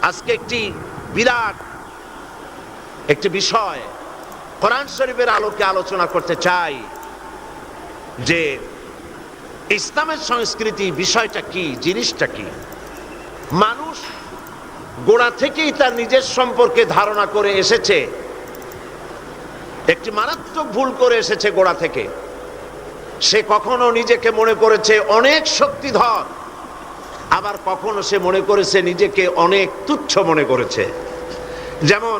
আজকে একটি বিরাট একটি বিষয় কোরআন শরীফের আলোকে আলোচনা করতে চাই যে ইসলামের সংস্কৃতি বিষয়টা কি, জিনিসটা কি। মানুষ গোড়া থেকেই তার নিজের সম্পর্কে ধারণা করে এসেছে, একটি মারাত্মক ভুল করে এসেছে গোড়া থেকে। সে কখনো নিজেকে মনে করেছে অনেক শক্তিধর, আবার কখনো সে মনে করেছে নিজেকে অনেক তুচ্ছ মনে করেছে। যেমন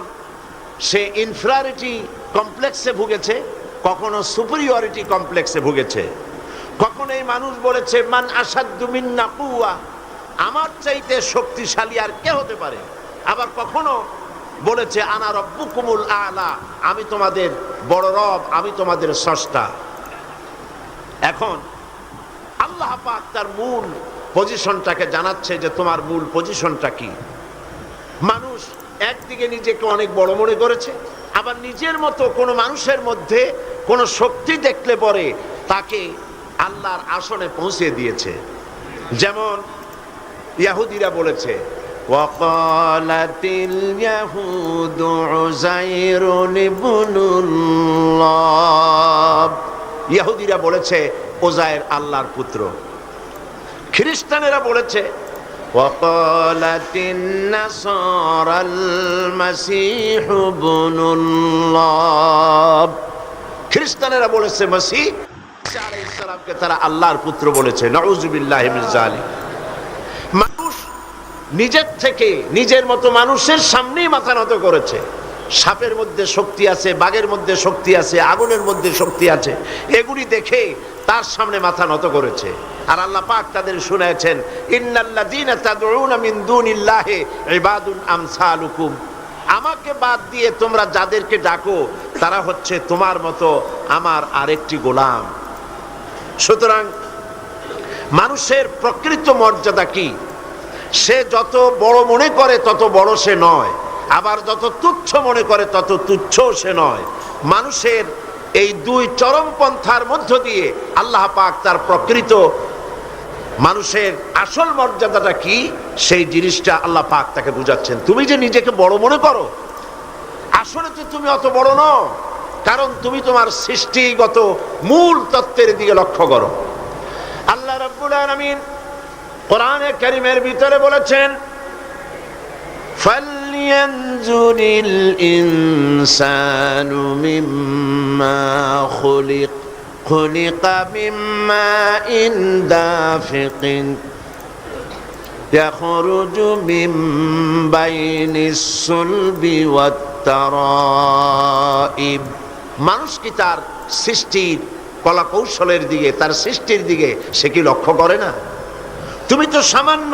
সে ইনফিরিয়রিটি কমপ্লেক্সে ভুগেছে, কখনো সুপিরিয়রিটি কমপ্লেক্সে ভুগেছে। কখনো এই মানুষ বলেছে মান আসাদ্দু মিন্না কুওয়া, আমার চাইতে শক্তিশালী আর কে হতে পারে। আবার কখনো বলেছে আনা রব্বুকুমুল আলা, আমি তোমাদের বড় রব, আমি তোমাদের স্রষ্টা। এখন আল্লাহ পাক তার মূল পজিশনটাকে জানাচ্ছে যে তোমার মূল পজিশনটা কি। মানুষ একদিকে নিজেকে অনেক বড় মনে করেছে, আবার নিজের মতো কোনো মানুষের মধ্যে কোনো শক্তি দেখলে পরে তাকে আল্লাহর আসনে পৌঁছে দিয়েছে। যেমন ইহুদিরা বলেছে ওয়াকালাতিল ইয়াহুদু উযাইরুন ইবনুল্লাহ, ইহুদিরা বলেছে উযাইর আল্লাহর পুত্র। খ্রিস্টানেরা বলেছে ওয়াকালাতিন নাসারাল মাসীহু ইবনুল্লাহ, খ্রিস্টানেরা বলেছে মসিহ ঈসা আলাইহিস সালামকে তারা আল্লাহর পুত্র বলেছে। নাউযুবিল্লাহি মিন যালিক। মানুষ নিজের থেকে নিজের মতো মানুষের সামনেই মাথা নত করেছে। সাপের মধ্যে শক্তি আছে, বাঘের মধ্যে শক্তি আছে, আগুনের মধ্যে শক্তি আছে, এগুলি দেখে তার সামনে মাথা নত করেছে। আর আল্লাহ পাক তাদের শুনাচ্ছেন ইন্নাল্লাযীনা তাদউনা মিন দুনিল্লাহি ইবাদুন আমসালুকুম, আমাকে বাদ দিয়ে তোমরা যাদেরকে ডাকো তারা হচ্ছে তোমার মতো আমার আরেকটি গোলাম। সুতরাং মানুষের প্রকৃত মর্যাদা কি? সে যত বড় মনে করে তত বড় সে নয়, আবার যত তুচ্ছ মনে করে তত তুচ্ছ সে নয়। মানুষের এই দুই চরম পন্থার মধ্য দিয়ে আল্লাহ পাক তার প্রকৃত মানুষের আসল মর্যাদাটা কি সেই জিনিসটা আল্লাহ পাক তাকে বুঝাচ্ছেন। তুমি যে নিজেকে বড় মনে করো, আসলে তো তুমি অত বড় নও, কারণ তুমি তোমার সৃষ্টিগত মূল তত্ত্বের দিকে লক্ষ্য করো। আল্লাহ রাব্বুল আলামিন কোরআনে কারীমের ভিতরে বলেছেন ফালইয়ানজুরিল ইনসানু মিম্মা খুলিক খুলিকা মিম্মা ইন দাফিকিন ইয়াখরুজু মিন বাইনিস সুলবি ওয়াত তারাইব। মানুষ কি তার সৃষ্টির কলা কৌশলের দিকে, তার সৃষ্টির দিকে সে কি লক্ষ্য করে না? তুমি তো সামান্য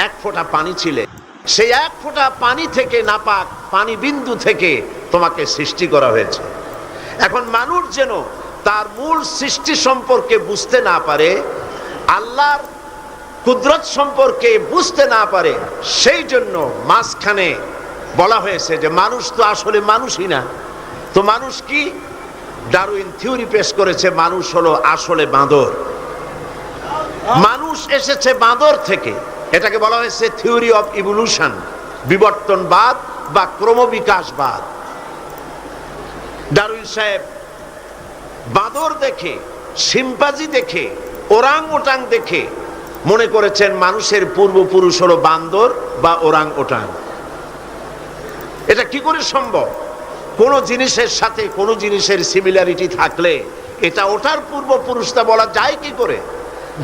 এক ফোঁটা পানি ছিলে, সেই এক ফোঁটা পানি থেকে, নাপাক পানি বিন্দু থেকে তোমাকে সৃষ্টি করা হয়েছে। এখন মানুষ যেন তার মূল সৃষ্টি সম্পর্কে বুঝতে না পারে, আল্লাহর কুদরত সম্পর্কে বুঝতে না পারে, সেই জন্য মাঝখানে বলা হয়েছে যে মানুষ তো আসলে মানুষই না। তো মানুষ কি? ডারউইন থিওরি পেশ করেছে মানুষ হলো আসলে বাঁদর। মানুষ এসেছে বাঁদর থেকে, এটাকে বলা হয়েছে থিওরি অফ ইভলিউশন, বিবর্তনবাদ বা ক্রমবিকাশবাদ। ডারউইন সাহেব বাঁদর দেখে, শিম্পাঞ্জি দেখে, ওরাং ওটাং দেখে মনে করেছেন মানুষের পূর্বপুরুষ হলো বান্দর বা ওরাং ওটাং। এটা কি করে সম্ভব? কোন জিনিসের সাথে কোন জিনিসের সিমিলারিটি থাকলে এটা ওটার পূর্বপুরুষটা বলা যায় কি করে?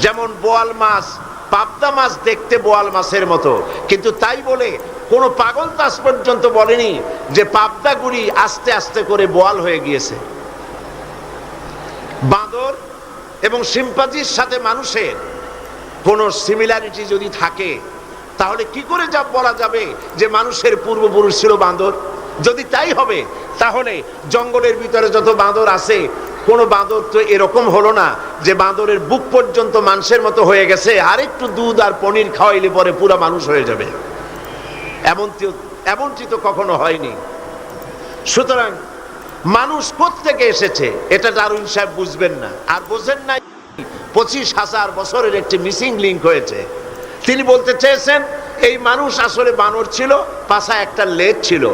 যেমন বোয়াল মাছ, পাবদা মাছ দেখতে বোয়াল মাছের মতো, কিন্তু তাই বলে কোন পাগল তাস পর্যন্ত বলেনি যে পাবদাগুলি আস্তে আস্তে করে বোয়াল হয়ে গিয়েছে। বাঁদর এবং শিম্পাঞ্জির সাথে মানুষের কোন সিমিলারিটি যদি থাকে তাহলে কি করে যা বলা যাবে যে মানুষের পূর্বপুরুষ ছিল বাঁদর? যদি তাই হবে তাহলে জঙ্গলের ভিতরে যত বাঁদর আছে কোন বাঁদর তো এরকম হলো না যে বাঁদরের বুক পর্যন্ত মানুষের মতো হয়ে গেছে, আর একটু দুধ আর পনির খাওয়াইলে পরে পুরো মানুষ হয়ে যাবে। এমনটি তো কখনো হয়নি। সুতরাং মানুষ কোত্থেকে এসেছে এটা ডারউইন সাহেব বুঝবেন না, আর বোঝেন নাই 25,000 বছরের একটি মিসিং লিঙ্ক হয়েছে। তিনি বলতে চেয়েছেন এই মানুষ আসলে বানর ছিল, পাছায় একটা লেজ ছিল,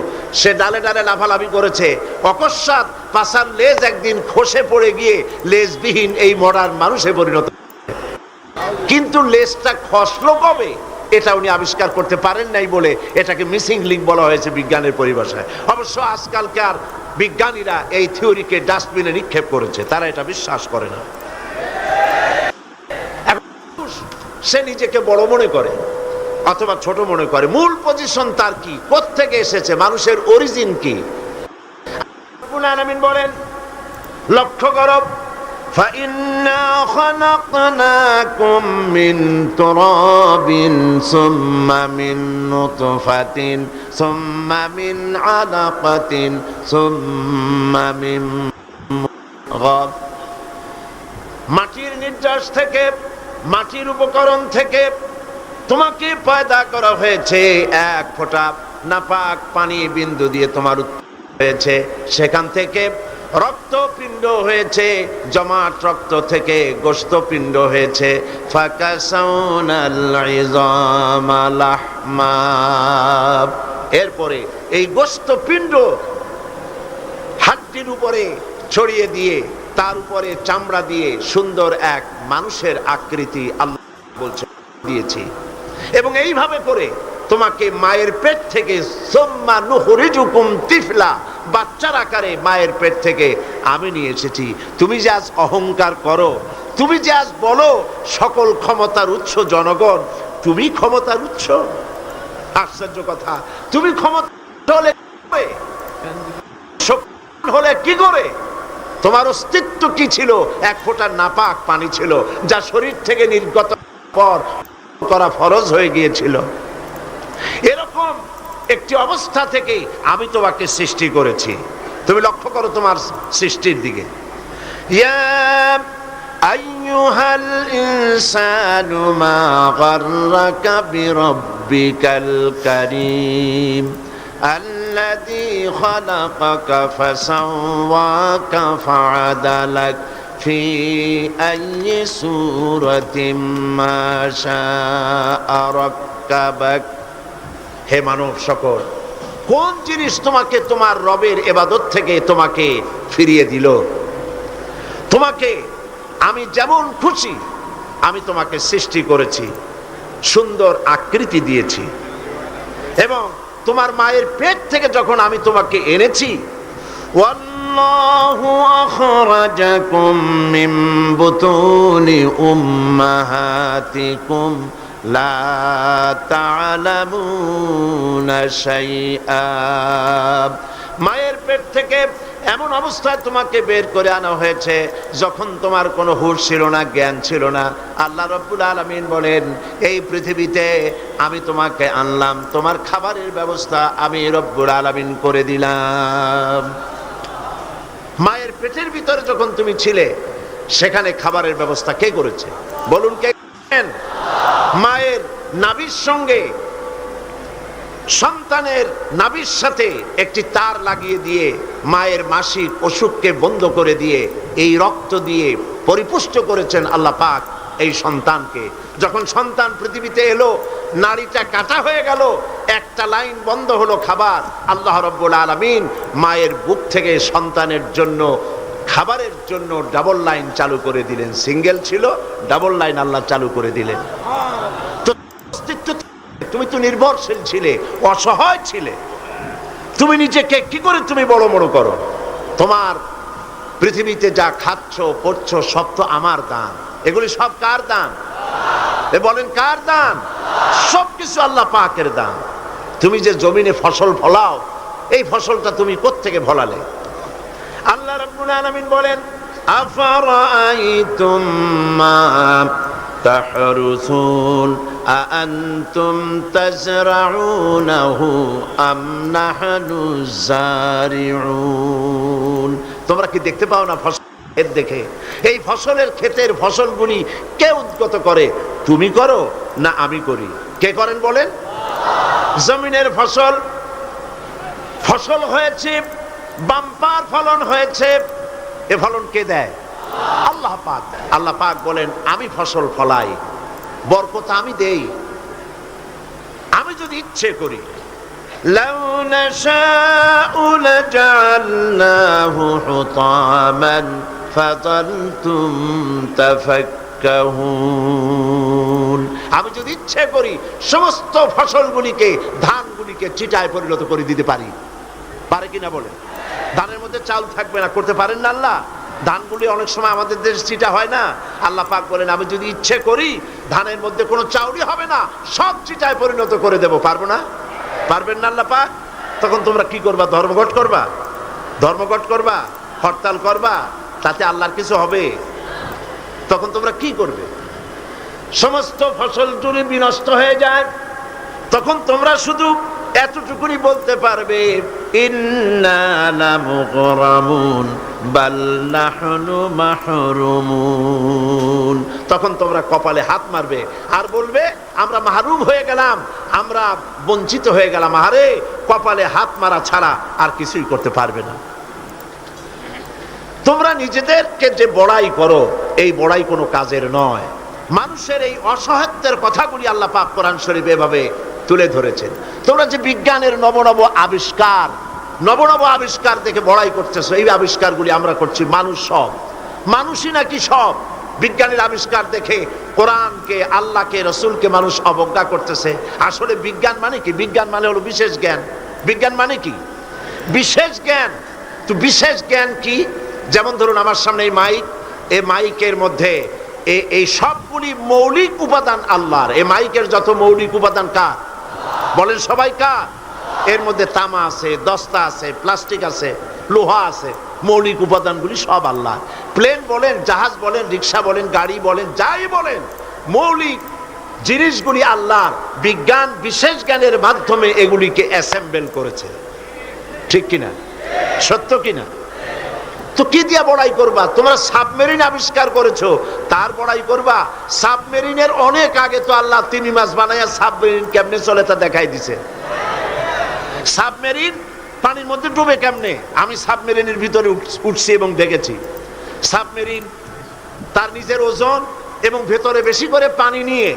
সে ডালে ডালে লাফালাফি করেছে, অকস্মাৎ পাছার লেজ একদিন খসে পড়ে গিয়ে লেজবিহীন এই মডার্ন মানুষে পরিণত। কিন্তু লেজটা খসলো কবে এটা উনি আবিষ্কার করতে পারেন নাই বলে এটাকে মিসিং লিঙ্ক বলা হয়েছে বিজ্ঞানের পরিভাষায়। অবশ্য আজকালকার বিজ্ঞানীরা এই থিওরিকে ডাস্টবিনে নিক্ষেপ করেছে, তারা এটা বিশ্বাস করে না। সে নিজেকে বড় মনে করে অথবা ছোট মনে করে, মূল পজিশন তার কি, কোত্থেকে এসেছে, মানুষের অরিজিন কি? রব্বুল আলামিন বলেন, লক্ষ্য করো, فَإِنَّا خَلَقْنَاكُم مِّن تُرَابٍ ثُمَّ مِن نُّطْفَةٍ ثُمَّ مِنْ عَلَقَةٍ ثُمَّ مِن مُّضْغَةٍ। মাটির নির্যাস থেকে, মাটির উপকরণ থেকে তোমাকে পয়দা করা হয়েছে। এক ফোঁটা নাপাক পানি বিন্দু দিয়ে তোমার হয়েছে, সেখান থেকে রক্তপিণ্ড হয়েছে, জমাট রক্ত থেকে গোশতপিণ্ড হয়েছে। এরপরে এই গোশতপিণ্ড হাড্ডির উপরে ছড়িয়ে দিয়ে তার উপরে চামড়া দিয়ে সুন্দর এক মানুষের আকৃতি আল্লাহ বলছে দিয়েছি। এবং এইভাবে করে তোমাকে মায়ের পেট থেকে সুম্মা নুখরিজুকুম তিফলা, বাচ্চার আকারে মায়ের পেট থেকে আমি নিয়ে এসেছি। তুমি যে আজ অহংকার করো, তুমি যে আজ বলো সকল ক্ষমতার উৎস জনগণ, তুমি ক্ষমতার উৎস? আশ্চর্য কথা, তুমি ক্ষমতা হলে কি করে? তোমার অস্তিত্ব কি ছিল? এক ফোঁটা নাপাক পানি ছিল যা শরীর থেকে নির্গত পর করা ফরজ হয়ে গিয়েছিল। এরকম একটি অবস্থা থেকে আমি তোমাকে সৃষ্টি করেছি। তুমি লক্ষ্য করো তোমার সৃষ্টির দিকে। ইয়া আইয়ুহাল ইনসানু মা গাররাকা বিরাব্বিকাল কারীম আল্লাযী খালাকাকা ফাসাওয়াকা ফাআদালাক ফি আইয়ি সূরাতিন মা শাআ রাক্কাবাক। হে মানব সকল, কোন জিনিস তোমাকে তোমার রবের ইবাদত থেকে তোমাকে ফিরিয়ে দিল? তোমাকে আমি যেমন খুশি আমি তোমাকে সৃষ্টি করেছি, সুন্দর আকৃতি দিয়েছি, এবং তোমার মায়ের পেট থেকে যখন আমি তোমাকে এনেছি, ওয়াল্লাহু আখরাজাকুম মিন বুতুনি উম্মাহাতিকুম লা তা'লামুনা শাইআ। মায়ের পেট থেকে এমন অবস্থায় তোমাকে বের করে আনা হয়েছে যখন তোমার কোনো হুঁশ ছিল না, জ্ঞান ছিল না। আল্লাহ রাব্বুল আলামিন বলেন, এই পৃথিবীতে আমি তোমাকে আনলাম, তোমার খাবারের ব্যবস্থা আমি রব্বুল আলামিন করে দিলাম। মায়ের পেটের ভিতরে যখন তুমি ছিলে সেখানে খাবারের ব্যবস্থা কে করেছে? বলুন, কে করেন? মায়ের নাভির সঙ্গে সন্তানের নাভির সাথে একটি তার লাগিয়ে দিয়ে মায়ের মাসিক অসুখকে বন্ধ করে দিয়ে এই রক্ত দিয়ে পরিপুষ্ট করেছেন আল্লাহ পাক এই সন্তানকে। যখন সন্তান পৃথিবীতে এলো, নাড়িটা কাটা হয়ে গেল, একটা লাইন বন্ধ হলো খাবার, আল্লাহ রাব্বুল আলামিন মায়ের বুক থেকে সন্তানের জন্য খাবারের জন্য ডাবল লাইন চালু করে দিলেন। সিঙ্গেল ছিল, ডাবল লাইন আল্লাহ চালু করে দিলেন। তো অস্তিত্ব, তুমি তো নির্ভরশীল ছিলে, অসহায় ছিলে, তুমি নিজেকে কি করে তুমি বড় বড় করো? তোমার পৃথিবীতে যা খাচ্ছ পড়ছ সব তো আমার দান। এগুলি সব কার দান? বলেন, কার দান? সবকিছু আল্লাহ পাকের দান। তুমি যে জমিনে ফসল ফলাও, এই ফসলটা তুমি কোত্থেকে ফলালে? আল্লাহ রাব্বুল আলামিন বলেন, আফারাআইতুম মা তাহরুসুন আআনতুম তাজরাউনাহু আম নাহনুজ জারিউন। তোমরা কি দেখতে পাও না ফসল দেখে? এই ফসলের ক্ষেতের ফসলগুলি কে উদ্গত করে? তুমি করো না আমি করি? কে করেন বলেন? জমিনের ফসল, ফসল হয়েছে, বাম্পার ফলন হয়েছে, এ ফলন কে দেয়? আল্লাহ পাক। আল্লাহ পাক বলেন, আমি ফসল ফলাই, বরকত আমি দেই, আমি যদি ইচ্ছে করি, লাউ নাশাউ লাজআলনাহু হুতামান ফাযালতুম তাফাক্কাহুন, আমি যদি ইচ্ছে করি সমস্ত ফসলগুলিকে, ধানগুলিকে চিটায় পরিণত করে দিতে পারি। পারে কিনা বলে? ধানের মধ্যে চাউল থাকবে না, করতে পারেন না আল্লাহ? ধানগুলি অনেক সময় আমাদের দেশে চিটা হয় না, আল্লাহ পাক বলেন আমি যদি ইচ্ছে করি ধানের মধ্যে কোনো চাউলই হবে না, সব চিটায় পরিণত করে দেব। পারবো না? পারবেন না আল্লাহ পাক? তখন তোমরা কি করবা? ধর্মঘট করবা? ধর্মঘট করবা? হরতাল করবা? তাতে আল্লাহর কিছু হবে? তখন তোমরা কি করবে? সমস্ত ফসল জুড়ে বিনষ্ট হয়ে যায়, তখন তোমরা শুধু এতটুকুনি বলতে পারবে, ইন্না লামুগরামুন বাল নাহনু মাহরুমুন। তখন তোমরা কপালে হাত মারবে আর বলবে আমরা মাহরুম হয়ে গেলাম, আমরা বঞ্চিত হয়ে গেলাম। আরে কপালে হাত মারা ছাড়া আর কিছুই করতে পারবে না। তোমরা নিজেদেরকে যে বড়াই করো, এই বড়াই কোনো কাজের নয়। মানুষের এই অসহায়ত্বের কথাগুলি আল্লাহ পাক কোরআন শরীফে এভাবে তুলে ধরেছেন। তোমরা যে বিজ্ঞানের নবনব আবিষ্কার দেখে বড়াই করতেছো, এই আবিষ্কারগুলি আমরা করছি। মানুষ সব মানুষই নাকি সব? বিজ্ঞানের আবিষ্কার দেখে কোরআনকে, আল্লাহকে, রসুলকে মানুষ অবজ্ঞা করতেছে। আসলে বিজ্ঞান মানে কি? বিজ্ঞান মানে হলো বিশেষ জ্ঞান। বিজ্ঞান মানে কি? বিশেষ জ্ঞান। তো বিশেষ জ্ঞান কি? যেমন ধরুন আমার সামনে এই মাইক, এই মাইকের মধ্যে এই সবগুলি মৌলিক উপাদান আল্লাহর। এই মাইকের যত মৌলিক উপাদান কার? বলেন সবাই কার? এর মধ্যে তামা আছে, দস্তা আছে, প্লাস্টিক আছে, লোহা আছে। মৌলিক উপাদানগুলি সব আল্লাহ। প্লেন বলেন, জাহাজ বলেন, রিক্সা বলেন, গাড়ি বলেন, যাই বলেন, মৌলিক জিনিসগুলি আল্লাহ। বিজ্ঞান বিশেষ জ্ঞানের মাধ্যমে এগুলিকে অ্যাসেম্বল করেছে। ঠিক কিনা? সত্য কিনা? তো কি দিয়া বড়াই করবা? তোমরা সাবমেরিন আবিষ্কার করেছো, তার বড়াই করবা? সাবমেরিনের অনেক আগে তো আল্লাহ তিমি মাছ বানাইয়া সাবমেরিন কেমনে চলে তা দেখাই দিছে। সাবমেরিন পানির মধ্যে ডুবে কেমনে? আমি সাবমেরিনের ভিতরে উঠছি এবং দেখেছি। সাবমেরিন তার নিজের ওজন এবং ভেতরে বেশি করে পানি নিয়ে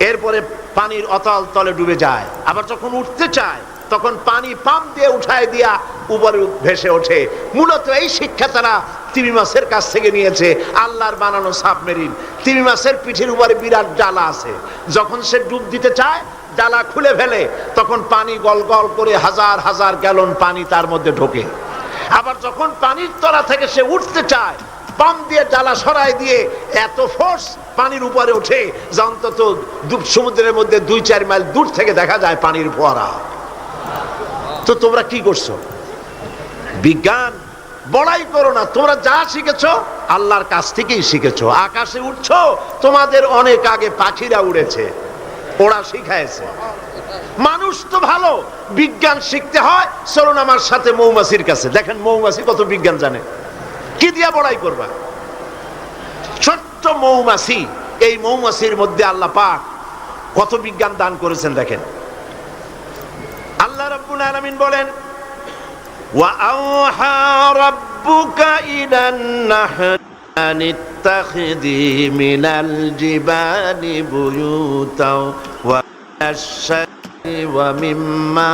এরপরে পানির অতল তলে ডুবে যায়। আবার যখন উঠতে চায় তখন পানি পাম্প দিয়ে উঠায় দিয়া উপরে ভেসে ওঠে। মূলত এই শিক্ষা তারা তিমি মাছের কাছ থেকে নিয়েছে। আল্লাহর বানানো সাবমেরিন। তিমি মাছের পিঠের উপরে বিরাট ডালা আছে, যখন সে ডুব দিতে চায় ডালা খুলে ফেলে, তখন পানি গল গল করে হাজার হাজার গ্যালন পানি তার মধ্যে ঢোকে। আবার যখন পানির তলা থেকে সে উঠতে চায়, পাম্প দিয়ে ডালা সরাই দিয়ে এত ফোর্স পানির উপরে ওঠে যে অন্তত সমুদ্রের মধ্যে 2-4 মাইল দূর থেকে দেখা যায় পানির ফোয়ারা। তো তোমরা কি করছো? বিজ্ঞান বড়াই করো না। তোমরা যা শিখেছো আল্লাহর কাছ থেকেই শিখেছো। আকাশে উঠছো, তোমাদের অনেক আগে পাখিরা উড়েছে, ওরা শিখাইছে। মানুষ তো ভালো, বিজ্ঞান শিখতে হয়। চলুন আমার সাথে মৌমাছির কাছে, দেখেন মৌমাছি কত বিজ্ঞান জানে। কি দিয়া বড়াই করবা? ছোট্ট মৌমাছি, এই মৌমাছির মধ্যে আল্লাহ পাক কত বিজ্ঞান দান করেছেন দেখেন। আল্লাহ রাব্বুল আলামিন বলেন, ওয়া আওহা রাব্বুকা ইলান নাহল আন ইত্তাখিযি মিনাল জিবালি বুয়ুতাও ওয়া আশ-শাজরি ওয়া মিম্মা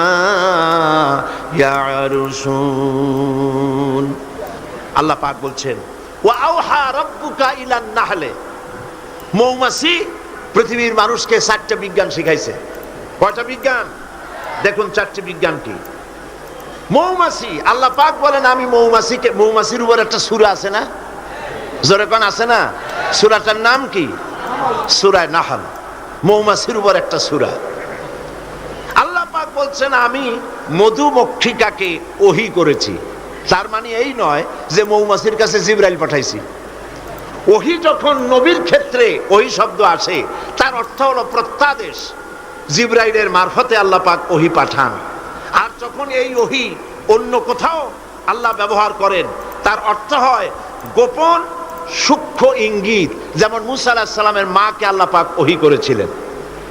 ইয়ারুশুন। আল্লাহ পাক বলছেন, ওয়া আওহা রাব্বুকা ইলান নাহলে। মৌমাছি পৃথিবীর মানুষকে 4টা বিজ্ঞান শিখাইছে। কয়টা বিজ্ঞান? দেখুন 4টি বিজ্ঞান কি। মৌমাছি, আল্লাহ পাক বলেন আমি মৌমাছিকে, মৌমাছির উপর একটা সূরা আছে না? জোরে কোন আছে না? সূরাটার নাম কি? সূরা নাহল। মৌমাছির উপর একটা সূরা। আল্লাহ পাক বলছেন আমি মধুমক্ষিকাকে ওহী করেছি। তার মানে এই নয় যে মৌমাছির কাছে জিবরাইল পাঠাইছি। ওহী যখন নবীর ক্ষেত্রে ওহী শব্দ আসে, তার অর্থ হলো প্রত্যাদেশ। জিবরাইলের মারফতে আল্লাহ পাক ওহী পাঠান। আর যখন এই ওহী অন্য কোথাও আল্লাহ ব্যবহার করেন, তার অর্থ হয় গোপন সূক্ষ্ম ইঙ্গিত। যেমন মুসা আলাইহিস সালামের মাকে আল্লাহ পাক ওহী করেছিলেন,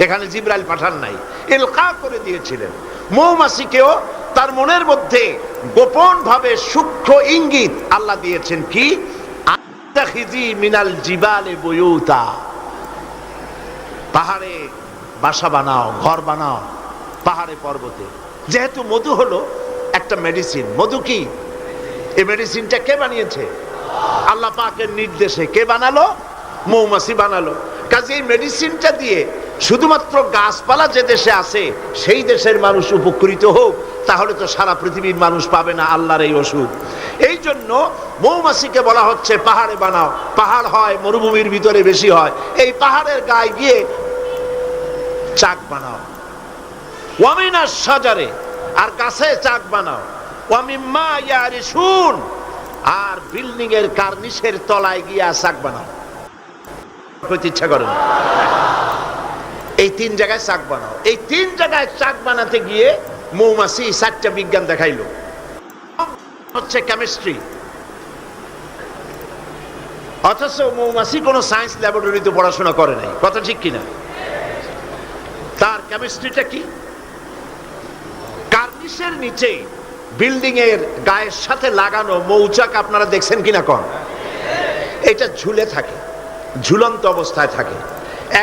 এখানে জিবরাইল পাঠান নাই, ইলকা করে দিয়েছিলেন। মৌমাছিকেও তার মনের মধ্যে গোপন ভাবে সূক্ষ্ম ইঙ্গিত আল্লাহ দিয়েছেন কি? আত্তাখিজি মিনাল জিবালি বুয়ুতা, পাহাড়ে বাসা বানাও, ঘর বানাও। পাহাড়ে পর্বতে। যেহেতু মধু হলো একটা মেডিসিন, মধু কি? এই মেডিসিনটা কে বানিয়েছে? আল্লাহ পাকের নির্দেশে। কে বানালো? মৌমাছি বানালো। কাজে এই মেডিসিনটা দিয়ে শুধুমাত্র গাছপালা যে দেশে আছে সেই দেশের মানুষ উপকৃত হোক, তাহলে তো সারা পৃথিবীর মানুষ পাবে না আল্লাহর এই ওষুধ। এই জন্য মৌমাছিকে বলা হচ্ছে পাহাড়ে বানাও। পাহাড় হয় মরুভূমির ভিতরে বেশি হয়, এই পাহাড়ের গায়ে গিয়ে চাক বানাও। ওয়ামিনাস সাজারে, আর গাছে চাক বানাও। ওয়ামিম্মা ইয়ারিসুন, আর বিল্ডিং এর কার্নিশের তলায় গিয়া চাক বানাও। করতে ইচ্ছা করে না, এই তিন জায়গায় চাক বানাও। এই তিন জায়গায় চাক বানাতে গিয়ে মৌমাছি 4টা বিজ্ঞান দেখাইলো। হচ্ছে কেমিস্ট্রি, অথচ মৌমাছি কোন সায়েন্স ল্যাবরেটরিতে পড়াশোনা করে নাই। কথা ঠিক কিনা? তার কেমিস্ট্রিটা কি? কার্নিশের নিচে বিল্ডিং এর গায়ের সাথে লাগানো মৌচাক আপনারা দেখছেন কিনা কোন? এটা ঝুলে থাকে, ঝুলন্ত অবস্থায় থাকে।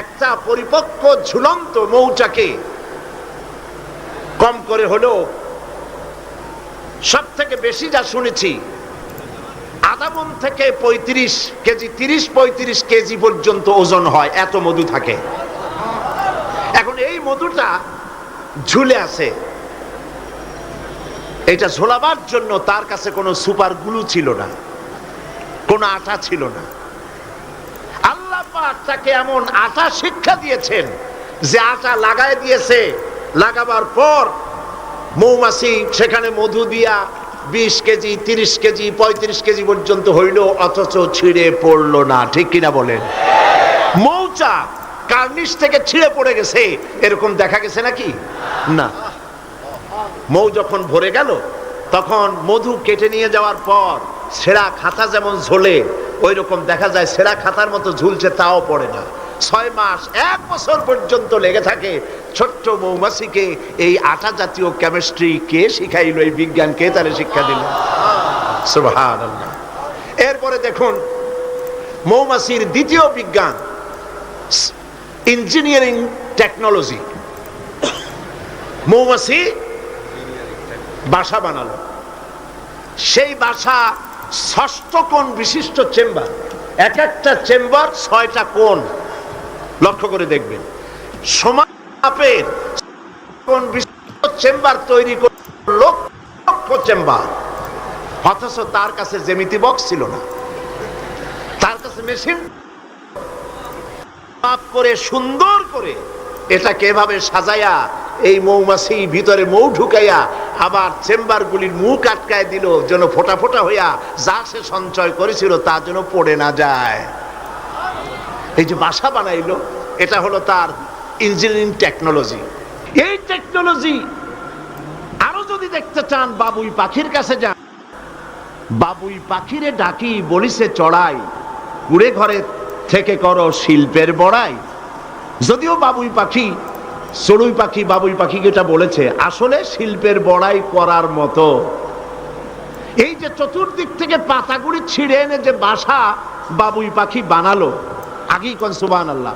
একটা পরিপক্ক ঝুলন্ত মৌচাকে কম করে হলেও সব থেকে বেশি যা শুনেছি আধা মণ থেকে 35 কেজি, 30-35 কেজি পর্যন্ত ওজন হয়, এত মধু থাকে। এখন এই মধুটা ঝুলে আছে, এটা ঝোলাবার জন্য তার কাছে কোনো সুপার গ্লু ছিল না, কোনো আটা ছিল না। আল্লাহ পাক তাকে এমন আটা শিক্ষা দিয়েছেন যে আটা লাগায় দিয়েছে, লাগাবার পর মৌমাছি সেখানে মধু দিয়া 20 কেজি, 30 কেজি, 35 কেজি পর্যন্ত হইল, অথচ ছিঁড়ে পড়লো না। ঠিক কিনা বলেন? মৌচাক কার্নিশ থেকে ছিঁড়ে পড়ে গেছে এরকম দেখা গেছে নাকি? না। মৌ যখন ভরে গেল তখন মধু কেটে নিয়ে যাওয়ার পর ছেঁড়া খাতা যেমন ঝোলে ওই রকম দেখা যায়, ছেঁড়া খাতার মতো ঝুলছে, তাও পড়ে না। 6 মাস 1 বছর পর্যন্ত লেগে থাকে। ছোট্ট মৌমাছিকে এই আটা জাতীয় কেমিস্ট্রি কে শিখাইলো? এই বিজ্ঞান কে তারে শিক্ষা দিল? সুবহানাল্লাহ। এরপরে দেখুন মৌমাছির দ্বিতীয় বিজ্ঞান, ইঞ্জিনিয়ারিং টেকনোলজি। মৌমাছি বাসা বানালো, সেই বাসা 6 কোণ বিশিষ্ট চেম্বার, এক একটা চেম্বার 6টা কোণ। লক্ষ্য করে দেখবেন, সমান মাপের কোণ বিশিষ্ট চেম্বার তৈরি করে লক্ষ চেম্বার। অথচ তার কাছে জ্যামিতি বক্স ছিল না, তার কাছে মেশিন মাপ করে সুন্দর করে এটাকে এভাবে সাজাইয়া এই মৌমাছি ভিতরে মৌ ঢুকাইয়া আবার চেম্বারগুলির মুখ আটকায় দিল, যেন ফোটা ফোটা হইয়া যা সে সঞ্চয় করেছিল তা যেন পড়ে না যায়। এই যে বাসা বানাইলো, এটা হলো তার ইঞ্জিনিয়ারিং টেকনোলজি। এই টেকনোলজি আরো যদি দেখতে চান, বাবুই পাখির কাছে যান। বাবুই পাখিরে ডাকি বলিছে চড়াই, কুড়ে ঘরে থেকে করো শিল্পের বড়াই। যদিও বাবুই পাখি, চড়ুই পাখি বাবুই পাখিকে এটা বলেছে, আসলে শিল্পের বড়াই করার মতো। এই যে চতুর্দিক থেকে পাতাগুলি ছিঁড়ে এনে যে বাসা বাবুই পাখি বানালো, আগেই কোন সুবহানাল্লাহ।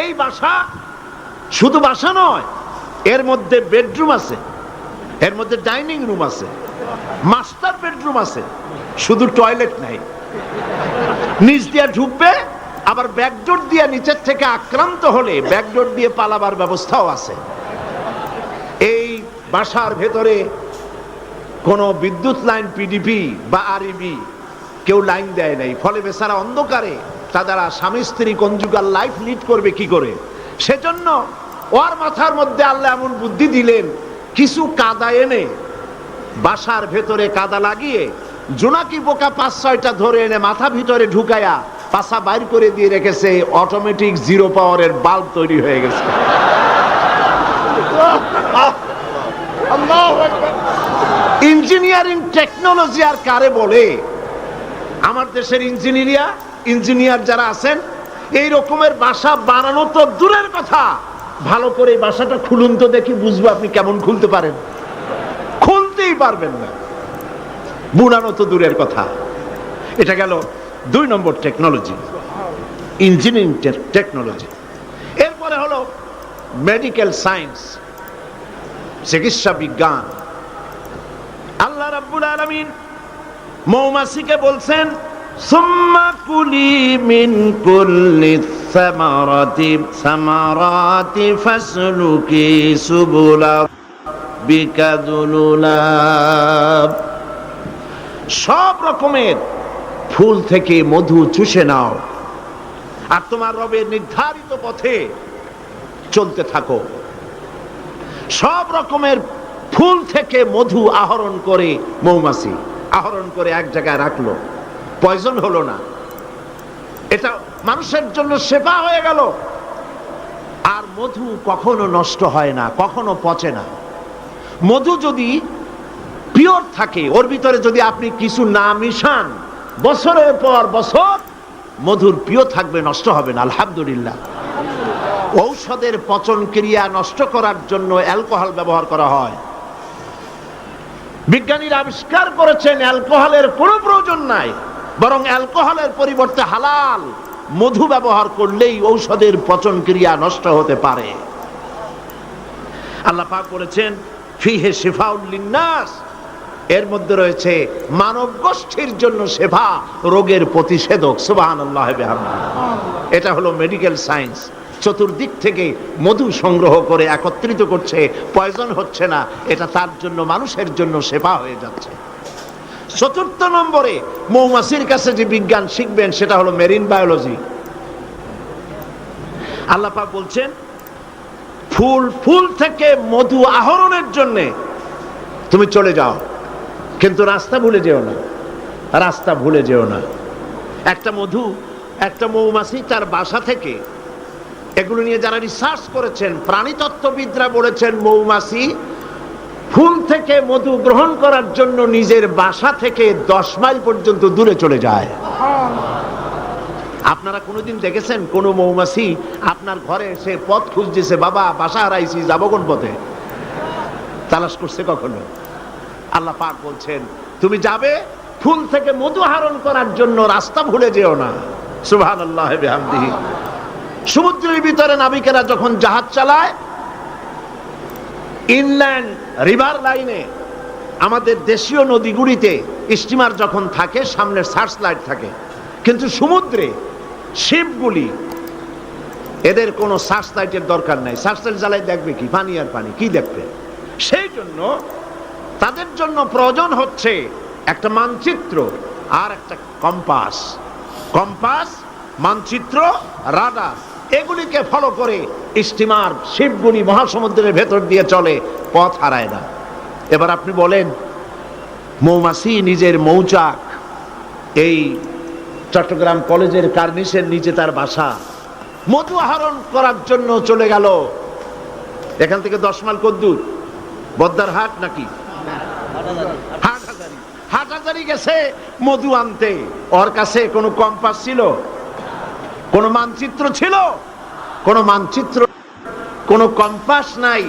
এই বাসা শুধু বাসা নয়, এর মধ্যে বেডরুম আছে, এর মধ্যে ডাইনিং রুম আছে, মাস্টার বেডরুম আছে, শুধু টয়লেট নাই। নিচ দিয়া ঢুকবে, আবার ব্যাকডোর দিয়ে নিচের থেকে আক্রান্ত হলে ব্যাকডোর দিয়ে পালাবার ব্যবস্থাও আছে। এই বাসার ভেতরে কোনো বিদ্যুৎ লাইন, পিডিপি বা আরইবি কেউ লাইন দেয় নাই, ফলে বেচারা অন্ধকারে তারা স্বামী স্ত্রী কনজুগাল লাইফ লিড করবে কি করে? সেজন্য ওর মাথার মধ্যে আল্লাহ এমন বুদ্ধি দিলেন, কিছু কাদা এনে বাসার ভেতরে কাদা লাগিয়ে জোনাকি পোকা 5-6টা ধরে এনে মাথা ভিতরে ঢুকায়া পাছা বাইর করে দিয়ে রেখেছে। অটোমেটিক 0 পাওয়ারের বাল্ব তৈরি হয়ে গেছে। ইঞ্জিনিয়ারিং টেকনোলজি আর কারে বলে? আমার দেশের ইঞ্জিনিয়ার যারা আছেন, এই রকমের বাসা বানানো তো দূরের কথা, ভালো করে বাসাটা খুলুন তো দেখি, বুঝবো আপনি কেমন খুলতে পারেন। খুলতেই পারবেন না, বুনানো তো দূরের কথা। এটা গেল 2 নম্বর টেকনোলজি, ইঞ্জিনিয়ারিং টেকনোলজি। এরপরে হলো মেডিকেল সায়েন্স, চিকিৎসা বিজ্ঞান। আল্লাহ রাব্বুল আলামিন মৌমাছিকে বলছেন, সুম্মা কুলি মিন কুল্লি সামারাতি ফাসলুকি সুবুলা বিকা যুলুলাব। সব রকমের ফুল থেকে মধু চুষে নাও আর তোমার রবের নির্ধারিত পথে চলতে থাকো। সব রকমের ফুল থেকে মধু আহরণ করে মৌমাছি আহরণ করে এক জায়গায় রাখলো, পয়জন হলো না, এটা মানুষের জন্য সেবা হয়ে গেল। আর মধু কখনো নষ্ট হয় না, কখনো পচে না। মধু যদি পিওর থাকে, ওর ভিতরে যদি আপনি কিছু না মিশান, বছরের পর বছর মধুর পিও থাকবে, নষ্ট হবে না। আলহামদুলিল্লাহ। ঔষধের পচন ক্রিয়া নষ্ট করার জন্য অ্যালকোহল ব্যবহার করা হয়। বিজ্ঞানীরা আবিষ্কার করেছেন অ্যালকোহলের কোনো প্রয়োজন নাই, বরং অ্যালকোহলের পরিবর্তে হালাল মধু ব্যবহার করলেই ঔষধের পচন ক্রিয়া নষ্ট হতে পারে। আল্লাহ পাক বলেছেন, ফিহে শিফাউল লিন্নাস, এর মধ্যে রয়েছে মানব গোষ্ঠীর জন্য সেবা, রোগের প্রতিষেধক। সুবহানাল্লাহ বিহামদিহি। এটা হলো মেডিকেল সায়েন্স। চতুর্দিক থেকে মধু সংগ্রহ করে একত্রিত করছে, পয়জন হচ্ছে না, এটা তার জন্য, মানুষের জন্য সেবা হয়ে যাচ্ছে। চতুর্থ নম্বরে মৌমাছির কাছে যে বিজ্ঞান শিখবেন সেটা হলো মেরিন বায়োলজি। আল্লাহ পাক বলছেন, ফুল থেকে মধু আহরণের জন্য তুমি চলে যাও, কিন্তু রাস্তা ভুলে যেও না, রাস্তা ভুলে যেও না। একটা মৌমাছি তার বাসা থেকে, এগুলো নিয়ে যারা রিসার্চ করেছেন, প্রাণীতত্ত্ববিদরা বলেছেন, মৌমাছি ফুল থেকে মধু গ্রহণ করার জন্য নিজের বাসা থেকে 10 মাইল পর্যন্ত দূরে চলে যায়। আপনারা কোনোদিন দেখেছেন কোন মৌমাছি আপনার ঘরে এসে পথ খুঁজতেছে, বাবা বাসা হারাইছি, যাবো কোন পথে, তালাশ করছে কখনো? আল্লাহ পাক বলছেন, তুমি যাবে ফুল থেকে মধু আহরণ করার জন্য, রাস্তা ভুলে যেও না। সুবহানাল্লাহ বিহামদিহি। সমুদ্রের ভিতরে নাবিকেরা যখন জাহাজ চালায়, ইনল্যান্ড রিভার লাইনে, আমাদের দেশীয় নদীগুলিতে স্টিমার যখন থাকে সামনে সার্চ লাইট থাকে, কিন্তু সমুদ্রে শিপগুলি, এদের কোনো সার্চ লাইটের দরকার নাই। সার্চ লাইট জ্বালাই দেখবে কি? পানি আর পানি, কি দেখবে? সেই জন্য তাদের জন্য প্রয়োজন হচ্ছে একটা মানচিত্র আর একটা কম্পাস। কম্পাস, মানচিত্র, রাডার, এগুলিকে ফলো করে স্টিমার, শিপগুলি মহাসমুদ্রের ভেতর দিয়ে চলে, পথ হারায় না। এবার আপনি বলেন, মৌমাছি নিজের মৌচাক, এই চট্টগ্রাম কলেজের কার্নিসের নিচে তার বাসা, মধু আহরণ করার জন্য চলে গেল। এখান থেকে 10 মাইল কদ্দূর? বদ্দার হাট নাকি হাটহাজারি গেছে মধু আনতে। ওর কাছে কোনো কম্পাস ছিল? কোন মানচিত্র ছিল? কোন মানচিত্র, কোন কম্পাস নাই।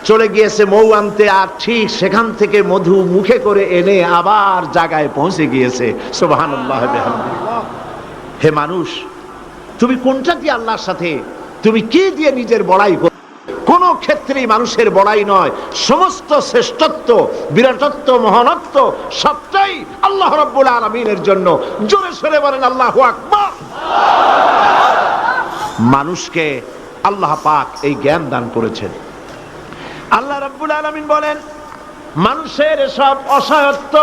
চলে গিয়েছে মৌ আনতে, আর ঠিক সেখান থেকে মধু মুখে করে এনে আবার জায়গায় পৌঁছে গিয়েছে। সুবহানাল্লাহ বিহামদিহি। হে মানুষ, তুমি কোনটা দিয়ে আল্লাহর সাথে, তুমি কি দিয়ে নিজের বড়াই করো? কোন ক্ষেত্রেই মানুষের বড়াই নয়, সমস্ত শ্রেষ্ঠত্ব, বিরাটত্ব, মহানত্ব সবটাই আল্লাহ রাব্বুল আলামিনের জন্য। জোরে সরে বলেন আল্লাহু আকবার। মানুষকে আল্লাহ পাক এই জ্ঞান দান করেছেন। আল্লাহ রাব্বুল আলামিন বলেন, মানুষের সব অসহায়ত্ব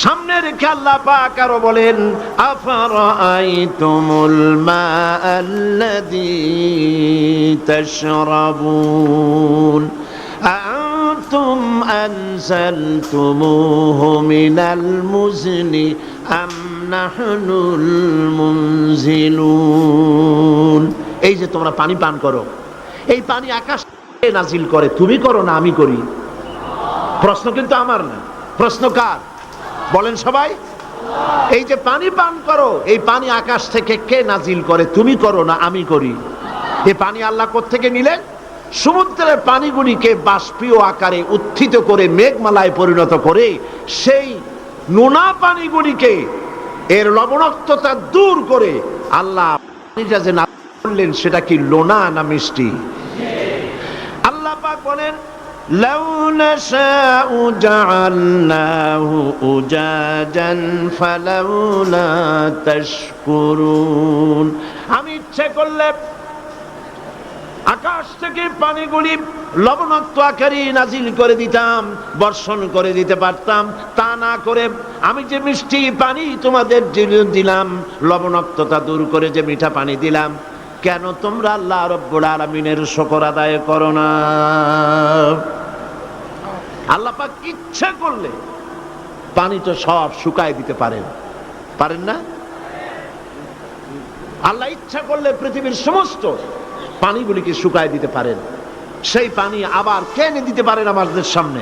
সামনে রেখে আল্লাহ পাক আরো বলেন, আফারাআইতুমুল মাআল্লাযী তাশরাবুন আনতুম আনজালতুমুহু মিনাল মুজনি আম নাহনুল মুনজিলুন। এই যে তোমরা পানি পান করো, এই পানি আকাশ থেকে নাজিল করে, তুমি করো না আমি করি? প্রশ্ন কিন্তু আমার না, প্রশ্ন কার? বলেন সবাই। এই যে পানি পান করো, এই পানি আকাশ থেকে কে নাজিল করে? তুমি করো না আমি করি? এই পানি আল্লাহ কোত্থেকে নিলেন? সমুদ্রের পানিগুলিকে বাষ্পীয় আকারে উত্থিত করে মেঘমালায় পরিণত করে সেই নোনা পানিগুলিকে, এর লবণাক্ততা দূর করে আল্লাহ পানিটা যে নাজিল করলেন, সেটা কি লোনা না মিষ্টি? পাক বলেন লাউ নাশাউ জাআলনাহু উজাজান ফালাউলা তাশকুরুন। আমি ইচ্ছে করলে আকাশ থেকে পানিগুলি লবণাক্ত আকারে নাজিল করে দিতাম, বর্ষণ করে দিতে পারতাম। তা না করে আমি যে মিষ্টি পানি তোমাদের দিলাম, লবণাক্ততা দূর করে যে মিঠা পানি দিলাম, কেন তোমরা আল্লাহ রাব্বুল আলামিনের শুকর আদায় করো না? আল্লাহ পাক ইচ্ছা করলে পানি তো সব শুকায় দিতে পারেন, পারেন না? আল্লাহ ইচ্ছা করলে পৃথিবীর সমস্ত পানিগুলিকে শুকায় দিতে পারেন। সেই পানি আবার কেনে দিতে পারেন আমাদের সামনে,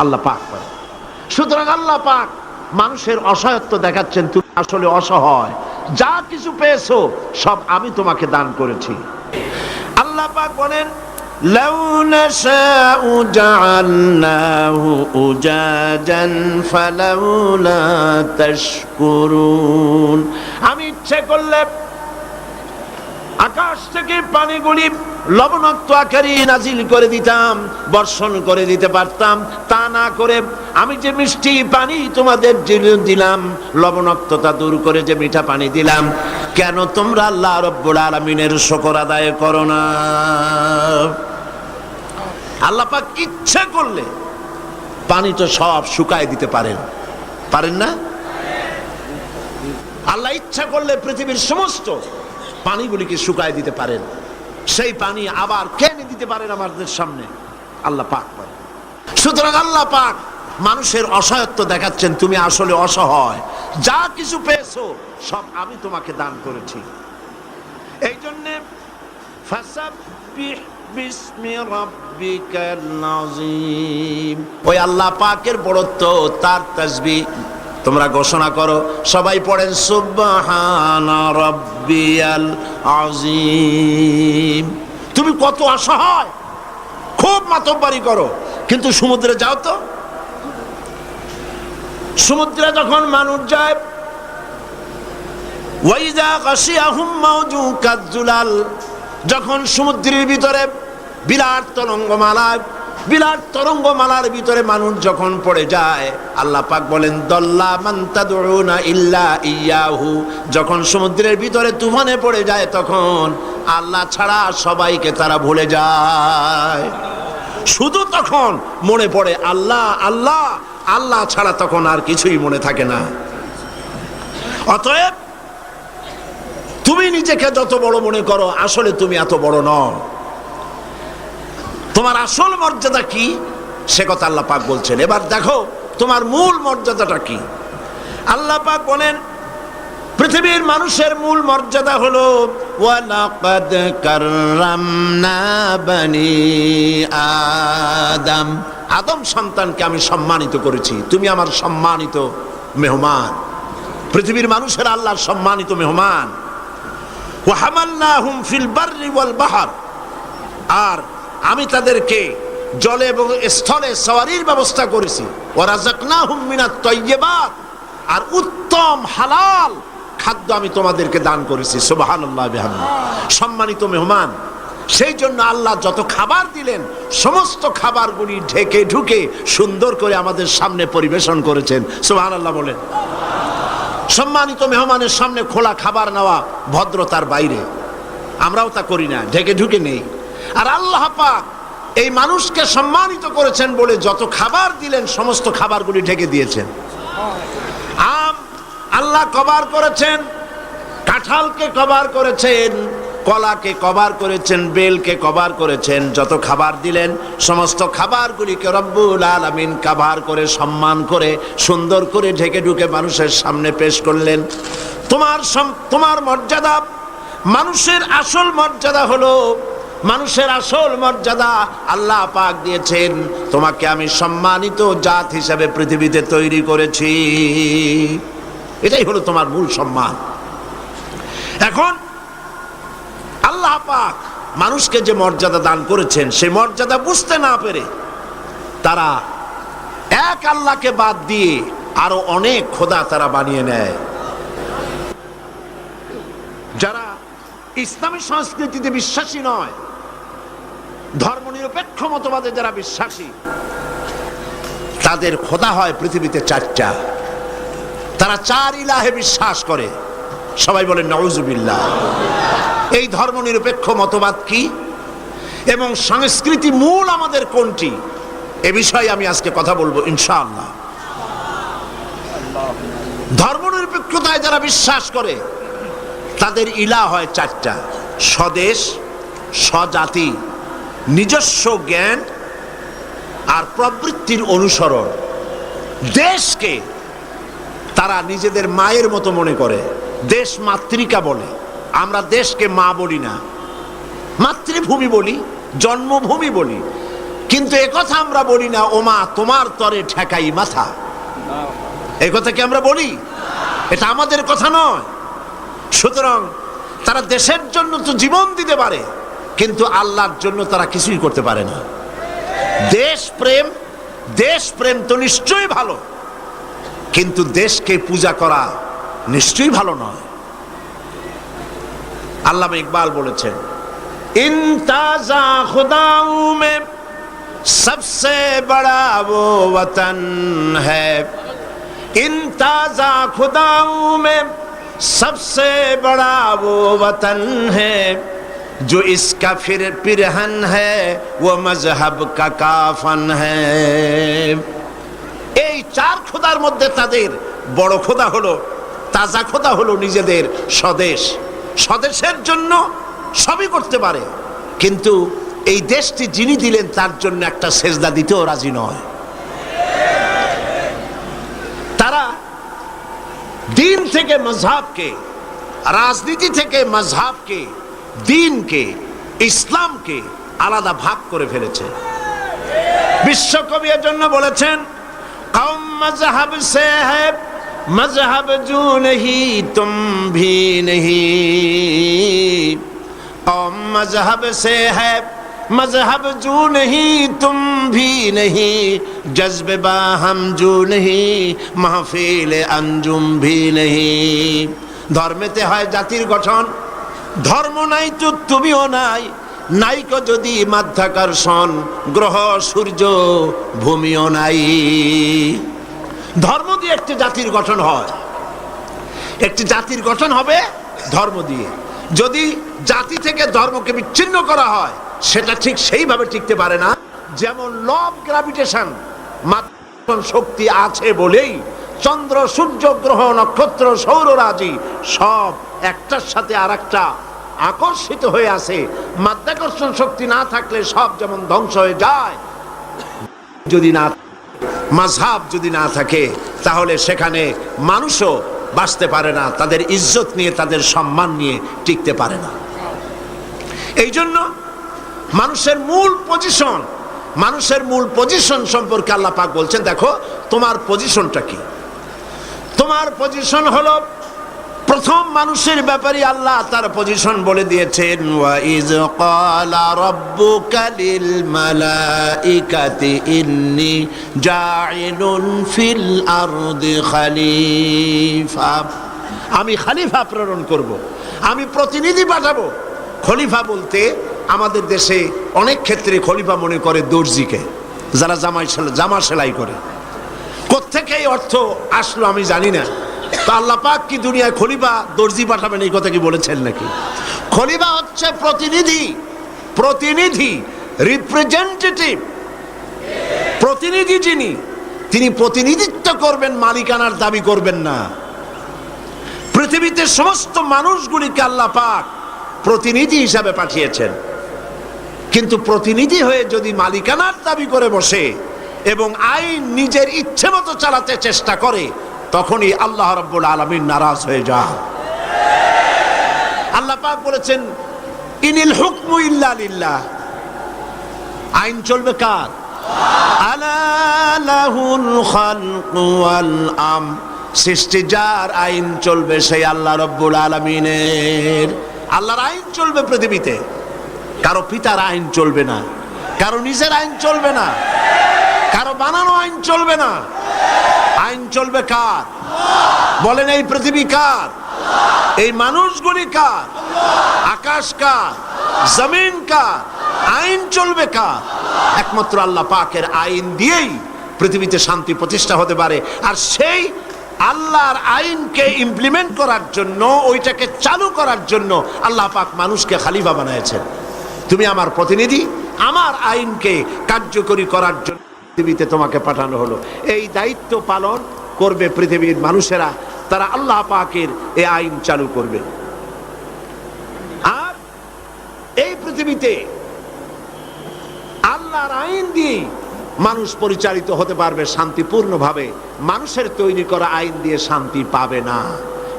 আল্লাহ পাক পারেন। সুতরাং আল্লাহ পাক মানুষের অসহায়ত্ব দেখাচ্ছেন, তুমি আসলে অসহায়, যা কিছু পেয়েছো সব আমি তোমাকে দান করেছি। আল্লাহ পাক বলেন লাউ নাশাউ জাআলনাহু উজাজান ফালাউলা তাশকুরুন। আমি ইচ্ছে করলে আকাশ থেকে পানিগুলি লবণাক্ত আকারে নাজিল করে দিতাম, বর্ষণ করে দিতে পারতাম। তা না করে আমি যে মিষ্টি পানি তোমাদের দিলাম, লবণাক্ততা দূর করে যে মিঠা পানি দিলাম, কেন তোমরা আল্লাহ রাব্বুল আলামিনের শুকর আদায় করো না? আল্লাহ পাক ইচ্ছা করলে পানি তো সব শুকায় দিতে পারেন, পারেন না? আল্লাহ ইচ্ছা করলে পৃথিবীর সমস্ত পানিগুলিকে শুকায় দিতে পারেন, সেই পানি আবার কেনে দিতে পারেন আমাদের সামনে, আল্লাহ পাক পারেন। সুতরাং আল্লাহ পাক মানুষের অসহায়ত্ব দেখাচ্ছেন, তুমি আসলে অসহায়, যা কিছু পেয়েছো সব আমি তোমাকে দান করেছি। এই জন্য ফাসাব্বিহ বিসমি রাব্বিকাল আযীম, ওই আল্লাহ পাকের বড়ত্ব, তার তাসবিহ তোমরা ঘোষণা করো। সবাই পড়েন সুবহানা রাব্বিয়াল আযীম। তুমি কত অসহায়, খুব মাতব্বরি করো, কিন্তু সমুদ্রে যাও তো। সমুদ্রে যখন মানুষ যায়, ওয়াইযা গাশিয়াহুম মাওজু কাযুলাল, যখন সমুদ্রের ভিতরে বিরাট তরঙ্গমালার ভিতরে মানুষ যখন পড়ে যায়, আল্লাহ পাক বলেন দল্লা মান তাদউনা ইল্লা ইয়াহু। যখন সমুদ্রের ভিতরে তুফানে পড়ে যায়, তখন আল্লাহ ছাড়া সবাইকে তারা ভুলে যায়। শুধু তখন মনে পড়ে আল্লাহ আল্লাহ, আল্লাহ ছাড়া তখন আর কিছুই মনে থাকে না। অতএব তুমি নিজেকে যত বড় মনে করো, আসলে তুমি এত বড় নও। তোমার আসল মর্যাদা কি সে কথা আল্লাহ পাক বলছেন। এবার দেখো তোমার মূল মর্যাদাটা কি। আল্লাহ পাক বলেন পৃথিবীর মানুষের মূল মর্যাদা হলো ওয়ালাকাদ কাররামনা বানি আদম, আদম সন্তানকে আমি সম্মানিত করেছি, তুমি আমার সম্মানিত মেহমান। পৃথিবীর মানুষের আল্লাহর সম্মানিত মেহমান। ওয়া হামালনাহুম ফিল বাররি ওয়াল বাহর, আর আমি তাদেরকে জলে এবং স্থলে সওয়ারির ব্যবস্থা করেছি। ওয়া রাযাকনাহুম মিনাত তাইয়্যিবাত, আর উত্তম হালাল খাদ্য আমি তোমাদেরকে দান করেছি। সুবহানাল্লাহ বিহামদিহি। সম্মানিত মেহমান, সেই জন্য আল্লাহ যত খাবার দিলেন সমস্ত খাবারগুলি ঢেকে ঢুকে সুন্দর করে আমাদের সামনে পরিবেশন করেছেন। সুবহানাল্লাহ বলেন। সম্মানিত মেহমানের সামনে খোলা খাবার নেওয়া ভদ্রতার বাইরে, আমরাও তা করি না, ঢেকে ঢুকে নেই। আর আল্লাহ পাক এই মানুষকে সম্মানিত করেছেন বলে যত খাবার দিলেন সমস্ত খাবারগুলি ঢেকে দিয়েছেন। আম আল্লাহ কভার করেছেন, কাঁঠালকে কভার করেছেন, কলাকে কভার করেছেন, বেলকে কভার করেছেন। যত খাবার দিলেন সমস্ত খাবারগুলিকে রব্বুল আলামিন কভার করে, সম্মান করে, সুন্দর করে ঢেকে ঢুকে মানুষের সামনে পেশ করলেন। তোমার মর্যাদা, মানুষের আসল মর্যাদা হলো, মানুষের আসল মর্যাদা আল্লাহ পাক দিয়েছেন, তোমাকে আমি সম্মানিত জাত হিসেবে পৃথিবীতে তৈরি করেছি। এটাই হলো তোমার মূল সম্মান। এখন আল্লাহ পাক মানুষকে যে মর্যাদা দান করেছেন, সেই মর্যাদা বুঝতে না পেরে তারা এক আল্লাহকে বাদ দিয়ে আরো অনেক খোদা তারা বানিয়ে নেয়। যারা ইসলামী সংস্কৃতিতে বিশ্বাসী নয়, ধর্মনিরপেক্ষ মতবাদে যারা বিশ্বাসী তাদের খোদা হয় পৃথিবীতে চারটা। তারা চার ইলাহে বিশ্বাস করে। সবাই বলেন নাউজুবিল্লাহ। এই ধর্মনিরপেক্ষ মতবাদ কি এবং সংস্কৃতি মূল আমাদের কোনটি, এ বিষয়ে আমি আজকে কথা বলবো ইনশাআল্লাহ। ধর্মনিরপেক্ষতায় যারা বিশ্বাস করে তাদের ইলাহ হয় চারটা: স্বদেশ, স্বজাতি, নিজস্ব জ্ঞান আর প্রবৃত্তির অনুসরণ। দেশকে তারা নিজেদের মায়ের মতো মনে করে, দেশ মাতৃকা বলে। আমরা দেশকে মা বলি না, মাতৃভূমি বলি, জন্মভূমি বলি, কিন্তু একথা আমরা বলি না ও মা তোমার তরে ঠেকাই মাথা। এই কথা কি আমরা বলি? এটা আমাদের কথা নয়। সুতরাং তারা দেশের জন্য তো জীবন দিতে পারে, কিন্তু আল্লাহর জন্য তারা কিছুই করতে পারে না। দেশপ্রেম তো নিশ্চয়ই ভালো, কিন্তু দেশকে পূজা করা নিশ্চয়ই ভালো নয়। আল্লামা ইকবাল বলেছেন, ইনতাজা খুদাউ মে সবসে বড়া वो वतन है, इनताजा खुदाऊ में सबसे बड़ा वो वतन है, जो इसका फिर पिरहन है वो मजहब का काफन है। এই চার খোদার মধ্যে তাদের বড় খোদা হলো, তাজা খোদা হলো নিজেদের স্বদেশ। স্বদেশের জন্য সবই করতে পারে, কিন্তু এই দেশটি যিনি দিলেন তার জন্য একটা সেজদা দিতেও রাজি নয়। তারা দিন থেকে মজহাবকে, রাজনীতি থেকে মজহাবকে, দিনকে, ইসলামকে আলাদা ভাগ করে ফেলেছে। বিশ্বকবি এর জন্য বলেছেন, কওম মজহব সে है मजहब जो नहीं तुम भी नहीं, कौम मजहब से है मजहब जो नहीं तुम भी नहीं, जज्बे बाहम जो नहीं महफिल अंजुम भी नहीं। ধর্মেতে হয় জাতির গঠন, ধর্ম নাই তো তুমিও নাই, নাইকো যদি মাধ্যাকর্ষণ, গ্রহ সূর্য ভূমিও নাই। ধর্ম দিয়ে একটি জাতির গঠন হয়, একটি জাতির গঠন হবে ধর্ম দিয়ে। যদি জাতি থেকে ধর্মকে বিচ্ছিন্ন করা হয় সেটা ঠিক সেইভাবে টিকতে পারে না। যেমন ল অফ গ্র্যাভিটেশন, মাধ্যাকর্ষণ শক্তি আছে বলেই চন্দ্র, সূর্য, গ্রহ, নক্ষত্র, সৌররাজি সব একটার সাথে আরেকটা আকর্ষিত হয়ে আছে। মাধ্যাকর্ষণ শক্তি না থাকলে সব যেমন ধ্বংস হয়ে যায়, যদি না মাযহাব যদি না থাকে তাহলে সেখানে মানুষও বাঁচতে পারে না, তাদের ইজ্জত নিয়ে, তাদের সম্মান নিয়ে টিকতে পারে না। এই জন্য মানুষের মূল পজিশন সম্পর্কে আল্লাহ পাক বলছেন, দেখো তোমার পজিশনটা কি। তোমার পজিশন হলো, প্রথম মানুষের ব্যাপারে আল্লাহ তার পজিশন বলে দিয়েছেন, ওয়া ইজ ক্বালা রাব্বুকা লিল মালাইকাতি ইন্নী জাইলুন ফিল আরদি খলিফা। আমি খলিফা প্রেরণ করব, আমি প্রতিনিধি পাঠাবো। খলিফা বলতে আমাদের দেশে অনেক ক্ষেত্রে খলিফা মনে করে দর্জিকে, যারা জামা সেলাই করে। কোত্থেকে এই অর্থ আসলো আমি জানি না। তো আল্লাহ পাক কি দুনিয়ায় খলিফা দর্জি পাঠাবেন এই কথা কি বলেছেন নাকি? খলিফা হচ্ছে প্রতিনিধি, রিপ্রেজেন্টেটিভ। প্রতিনিধি তিনি প্রতিনিধিত্ব করবেন, মালিকানার দাবি করবেন না। পৃথিবীতে সমস্ত মানুষগুলিকে আল্লাহ পাক প্রতিনিধি হিসাবে পাঠিয়েছেন, কিন্তু প্রতিনিধি হয়ে যদি মালিকানার দাবি করে বসে এবং আইন নিজের ইচ্ছে মতো চালাতে চেষ্টা করে, তখনই আল্লাহ রাব্বুল আলামিন নারাজ হয়ে যান। আল্লাহ পাক বলেছেন, ইনিল হুকমু ইল্লা লিল্লাহ। আইন চলবে কার? আলা লাহুল খালকু ওয়াল আমর। সৃষ্টি যার, আইন চলবে সেই আল্লাহ রাব্বুল আলামিনের। আল্লাহর আইন চলবে পৃথিবীতে, কারো পিতার আইন চলবে না, কারো নিজের আইন চলবে না, কারো বানানো আইন চলবে না। আইন চলবে কার? বলেন, এই পৃথিবী কার? এই মানুষগুলি কার? আকাশ কার? জমিন কার? আইন চলবে কার? একমাত্র আল্লাহ পাকের আইন দিয়েই পৃথিবীতে শান্তি প্রতিষ্ঠা হতে পারে। আর সেই আল্লাহর আইনকে ইমপ্লিমেন্ট করার জন্য, ওইটাকে চালু করার জন্য আল্লাহ পাক মানুষকে খলিফা বানিয়েছেন। তুমি আমার প্রতিনিধি, আমার আইনকে কার্যকরী করার জন্য পৃথিবীতে তোমাকে পাঠানো হলো। এই দায়িত্ব পালন করবে পৃথিবীর মানুষেরা, তারা আল্লাহ পাকের এই আইন চালু করবে। আর এই পৃথিবীতে আল্লাহর আইন দিয়ে মানুষ পরিচালিত হতে পারবে শান্তিপূর্ণভাবে। মানুষের তৈরি করা আইন দিয়ে শান্তি পাবে না,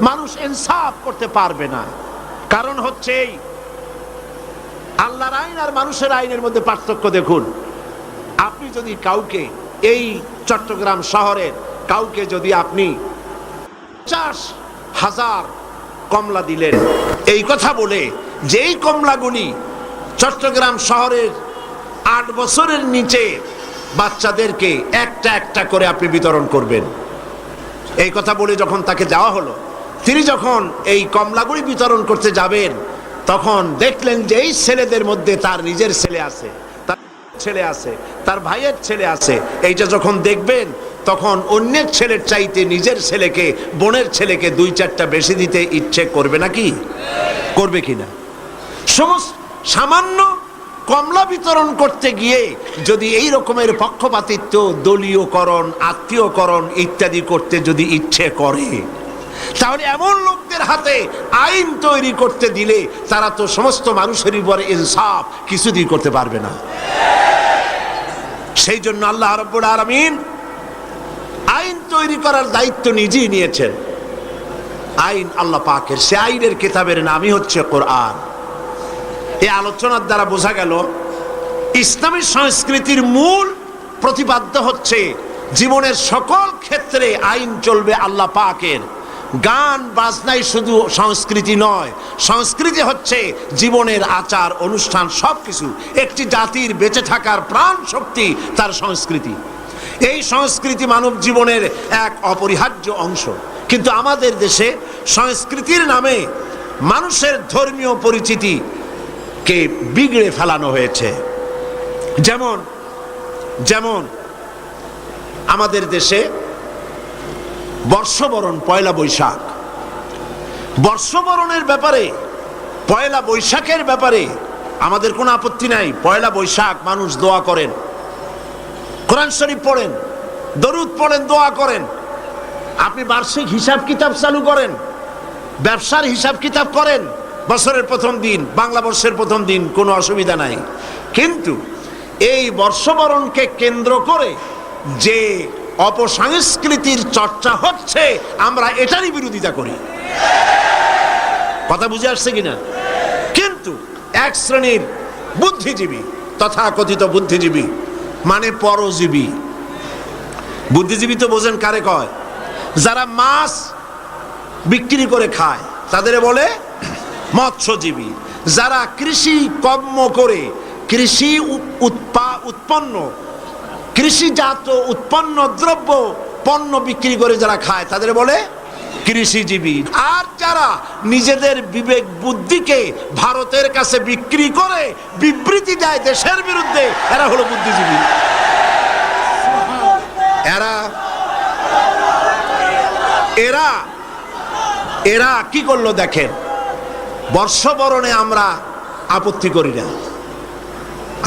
মানুষ ইনসাফ করতে পারবে না। কারণ হচ্ছে এই আল্লাহর আইন আর মানুষের আইনের মধ্যে পার্থক্য দেখুন। আপনি যদি কাউকে, এই চট্টগ্রাম শহরের কাউকে যদি আপনি 50,000 কমলা দিলেন, এই কথা বলে যে এই কমলাগুলি চট্টগ্রাম শহরের 8 বছরের নিচে বাচ্চাদেরকে একটা একটা করে আপনি বিতরণ করবেন, এই কথা বলে যখন তাকে যাওয়া হলো, তিনি যখন এই কমলাগুলি বিতরণ করতে যাবেন, তখন দেখলেন যে এই ছেলেদের মধ্যে তার নিজের ছেলে আছে, তার ছেলে আছে, তার ভাইয়ের ছেলে আছে। এইটা যখন দেখবেন, তখন অন্যের ছেলের চাইতে নিজের ছেলেকে, বোনের ছেলেকে 2-4টা বেশি দিতে ইচ্ছে করবে নাকি? করবে কিনা? সামান্য কমলা বিতরণ করতে গিয়ে যদি এই রকমের পক্ষপাতিত্ব, দলীয়করণ, আত্মীয়করণ ইত্যাদি করতে যদি ইচ্ছে করে, তাহলে এমন লোকদের হাতে আইন তৈরি করতে দিলে তারা তো সমস্ত মানুষের উপরে ইনসাফ কিছুদিন করতে পারবে না। সেই জন্য আল্লাহ রাব্বুল আলামিন আইন তৈরি করার দায়িত্ব নিজেই নিয়েছেন। আইন আল্লাহ পাকের, সে আইনের কিতাবের নামই হচ্ছে কোরআন। এই আলোচনার দ্বারা বোঝা গেল ইসলামী সংস্কৃতির মূল প্রতিপাদ্য হচ্ছে জীবনের সকল ক্ষেত্রে আইন চলবে আল্লাহ পাকের। গান বাজনাই শুধু সংস্কৃতি নয়, সংস্কৃতি হচ্ছে জীবনের আচার অনুষ্ঠান, সবকিছু। একটি জাতির বেঁচে থাকার প্রাণ শক্তি তার সংস্কৃতি। এই সংস্কৃতি মানব জীবনের এক অপরিহার্য অংশ। কিন্তু আমাদের দেশে সংস্কৃতির নামে মানুষের ধর্মীয় পরিচিতিকে বিগড়ে ফেলানো হয়েছে। যেমন যেমন আমাদের দেশে বর্ষবরণ, পয়লা বৈশাখ, বর্ষবরণের ব্যাপারে, পয়লা বৈশাখের ব্যাপারে আমাদের কোনো আপত্তি নাই। পয়লা বৈশাখ মানুষ দোয়া করেন, কোরআন শরীফ পড়েন, দরুদ পড়েন, দোয়া করেন। আপনি বার্ষিক হিসাব কিতাব চালু করেন, ব্যবসার হিসাব কিতাব করেন, বছরের প্রথম দিন, বাংলা বর্ষের প্রথম দিন, কোনো অসুবিধা নাই। কিন্তু এই বর্ষবরণকে কেন্দ্র করে যে অপসংস্কৃতির চর্চা হচ্ছে, আমরা এটারই বিরোধিতা করি। কথা বুঝে আসছে কিনা? কিন্তু এক শ্রেণীর বুদ্ধিজীবী, তথাকথিত বুদ্ধিজীবী মানে পরজীবী, বুদ্ধিজীবী তো বোঝেন কারে কয়? যারা মাছ বিক্রি করে খায় তাদের বলে মৎস্যজীবী। যারা কৃষি কর্ম করে কৃষি উৎপন্ন, কৃষিজাত উৎপন্ন দ্রব্য পণ্য বিক্রি করে যারা খায় তাদের বলে কৃষিজীবী। আর যারা নিজেদের বিবেক বুদ্ধিকে ভারতের কাছে বিক্রি করে বিবৃতি দেয় দেশের বিরুদ্ধে, এরা হলো বুদ্ধিজীবী। এরা এরা কি করলো দেখেন, বর্ষবরণে আমরা আপত্তি করি না।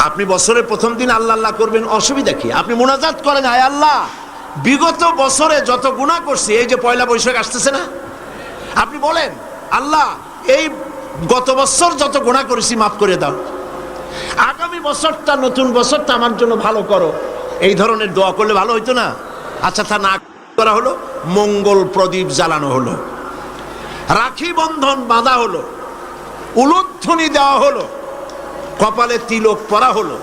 আপনি বছরের প্রথম দিন আল্লাহ আল্লাহ করবেন, অসুবিধা কি? আপনি মুনাজাত করেন, আয় আল্লাহ বিগত বছরে যত গুনাহ করছি, এই যে পয়লা বৈশাখ আসতেছে না, আপনি বলেন আল্লাহ এই গত বছর যত গুনাহ করেছি মাফ করে দাও, আগামী বছরটা, নতুন বছরটা আমার জন্য ভালো করো। এই ধরনের দোয়া করলে ভালো হইতো না? আচ্ছা, তা না করা হলো, মঙ্গল প্রদীপ জ্বালানো হলো, রাখি বন্ধন বাঁধা হলো, উলুধ্বনি দেওয়া হলো, কপালে তিলক পরা হলো,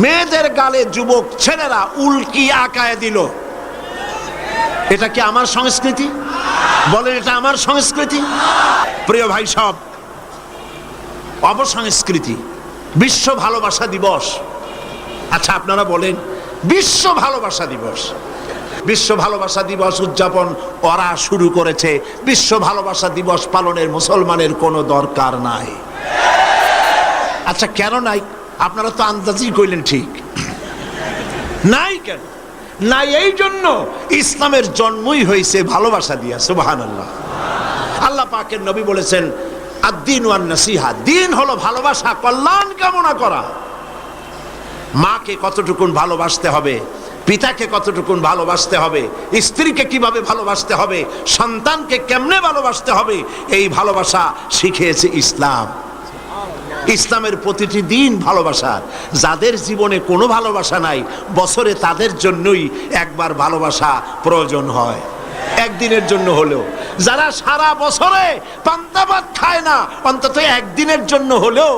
মেয়েদের গালে যুবক ছেলেরা উল্কি আঁকায় দিল। এটা কি আমার সংস্কৃতি? বলেন, এটা আমার সংস্কৃতি? প্রিয় ভাই সব, অপসংস্কৃতি। বিশ্ব ভালোবাসা দিবস, আচ্ছা আপনারা বলেন, বিশ্ব ভালোবাসা দিবস, বিশ্ব ভালোবাসা দিবস উদযাপন ওরা শুরু করেছে। বিশ্ব ভালোবাসা দিবস পালনের মুসলমানের কোনো দরকার নাই। আচ্ছা কেন নাই? আপনারা তো আন্দাজই কইলেন ঠিক। নাই কেন? নাই এই জন্য ইসলামের জন্মই হয়েছে ভালোবাসা দিয়া। সুবহানাল্লাহ। আল্লাহ পাকের নবী বলেছেন আদ-দীন ওয়ান নাসিহা, দিন হলো ভালোবাসা, কল্যাণ কামনা করা। মাকে কতটুকুন ভালোবাসতে হবে, পিতাকে কতটুকুন ভালোবাসতে হবে, স্ত্রীকে কিভাবে ভালোবাসতে হবে, সন্তানকে কেমনে ভালোবাসতে হবে, এই ভালোবাসা শিখিয়েছে ইসলাম। ইসলামের প্রতিটি দিন ভালোবাসা। যাদের জীবনে কোনো ভালোবাসা নাই, বছরে তাদের জন্যই একবার ভালোবাসা প্রয়োজন হয়, একদিনের জন্য হলেও। যারা সারা বছরে পান্তা ভাত খায় না, অন্তত একদিনের জন্য হলেও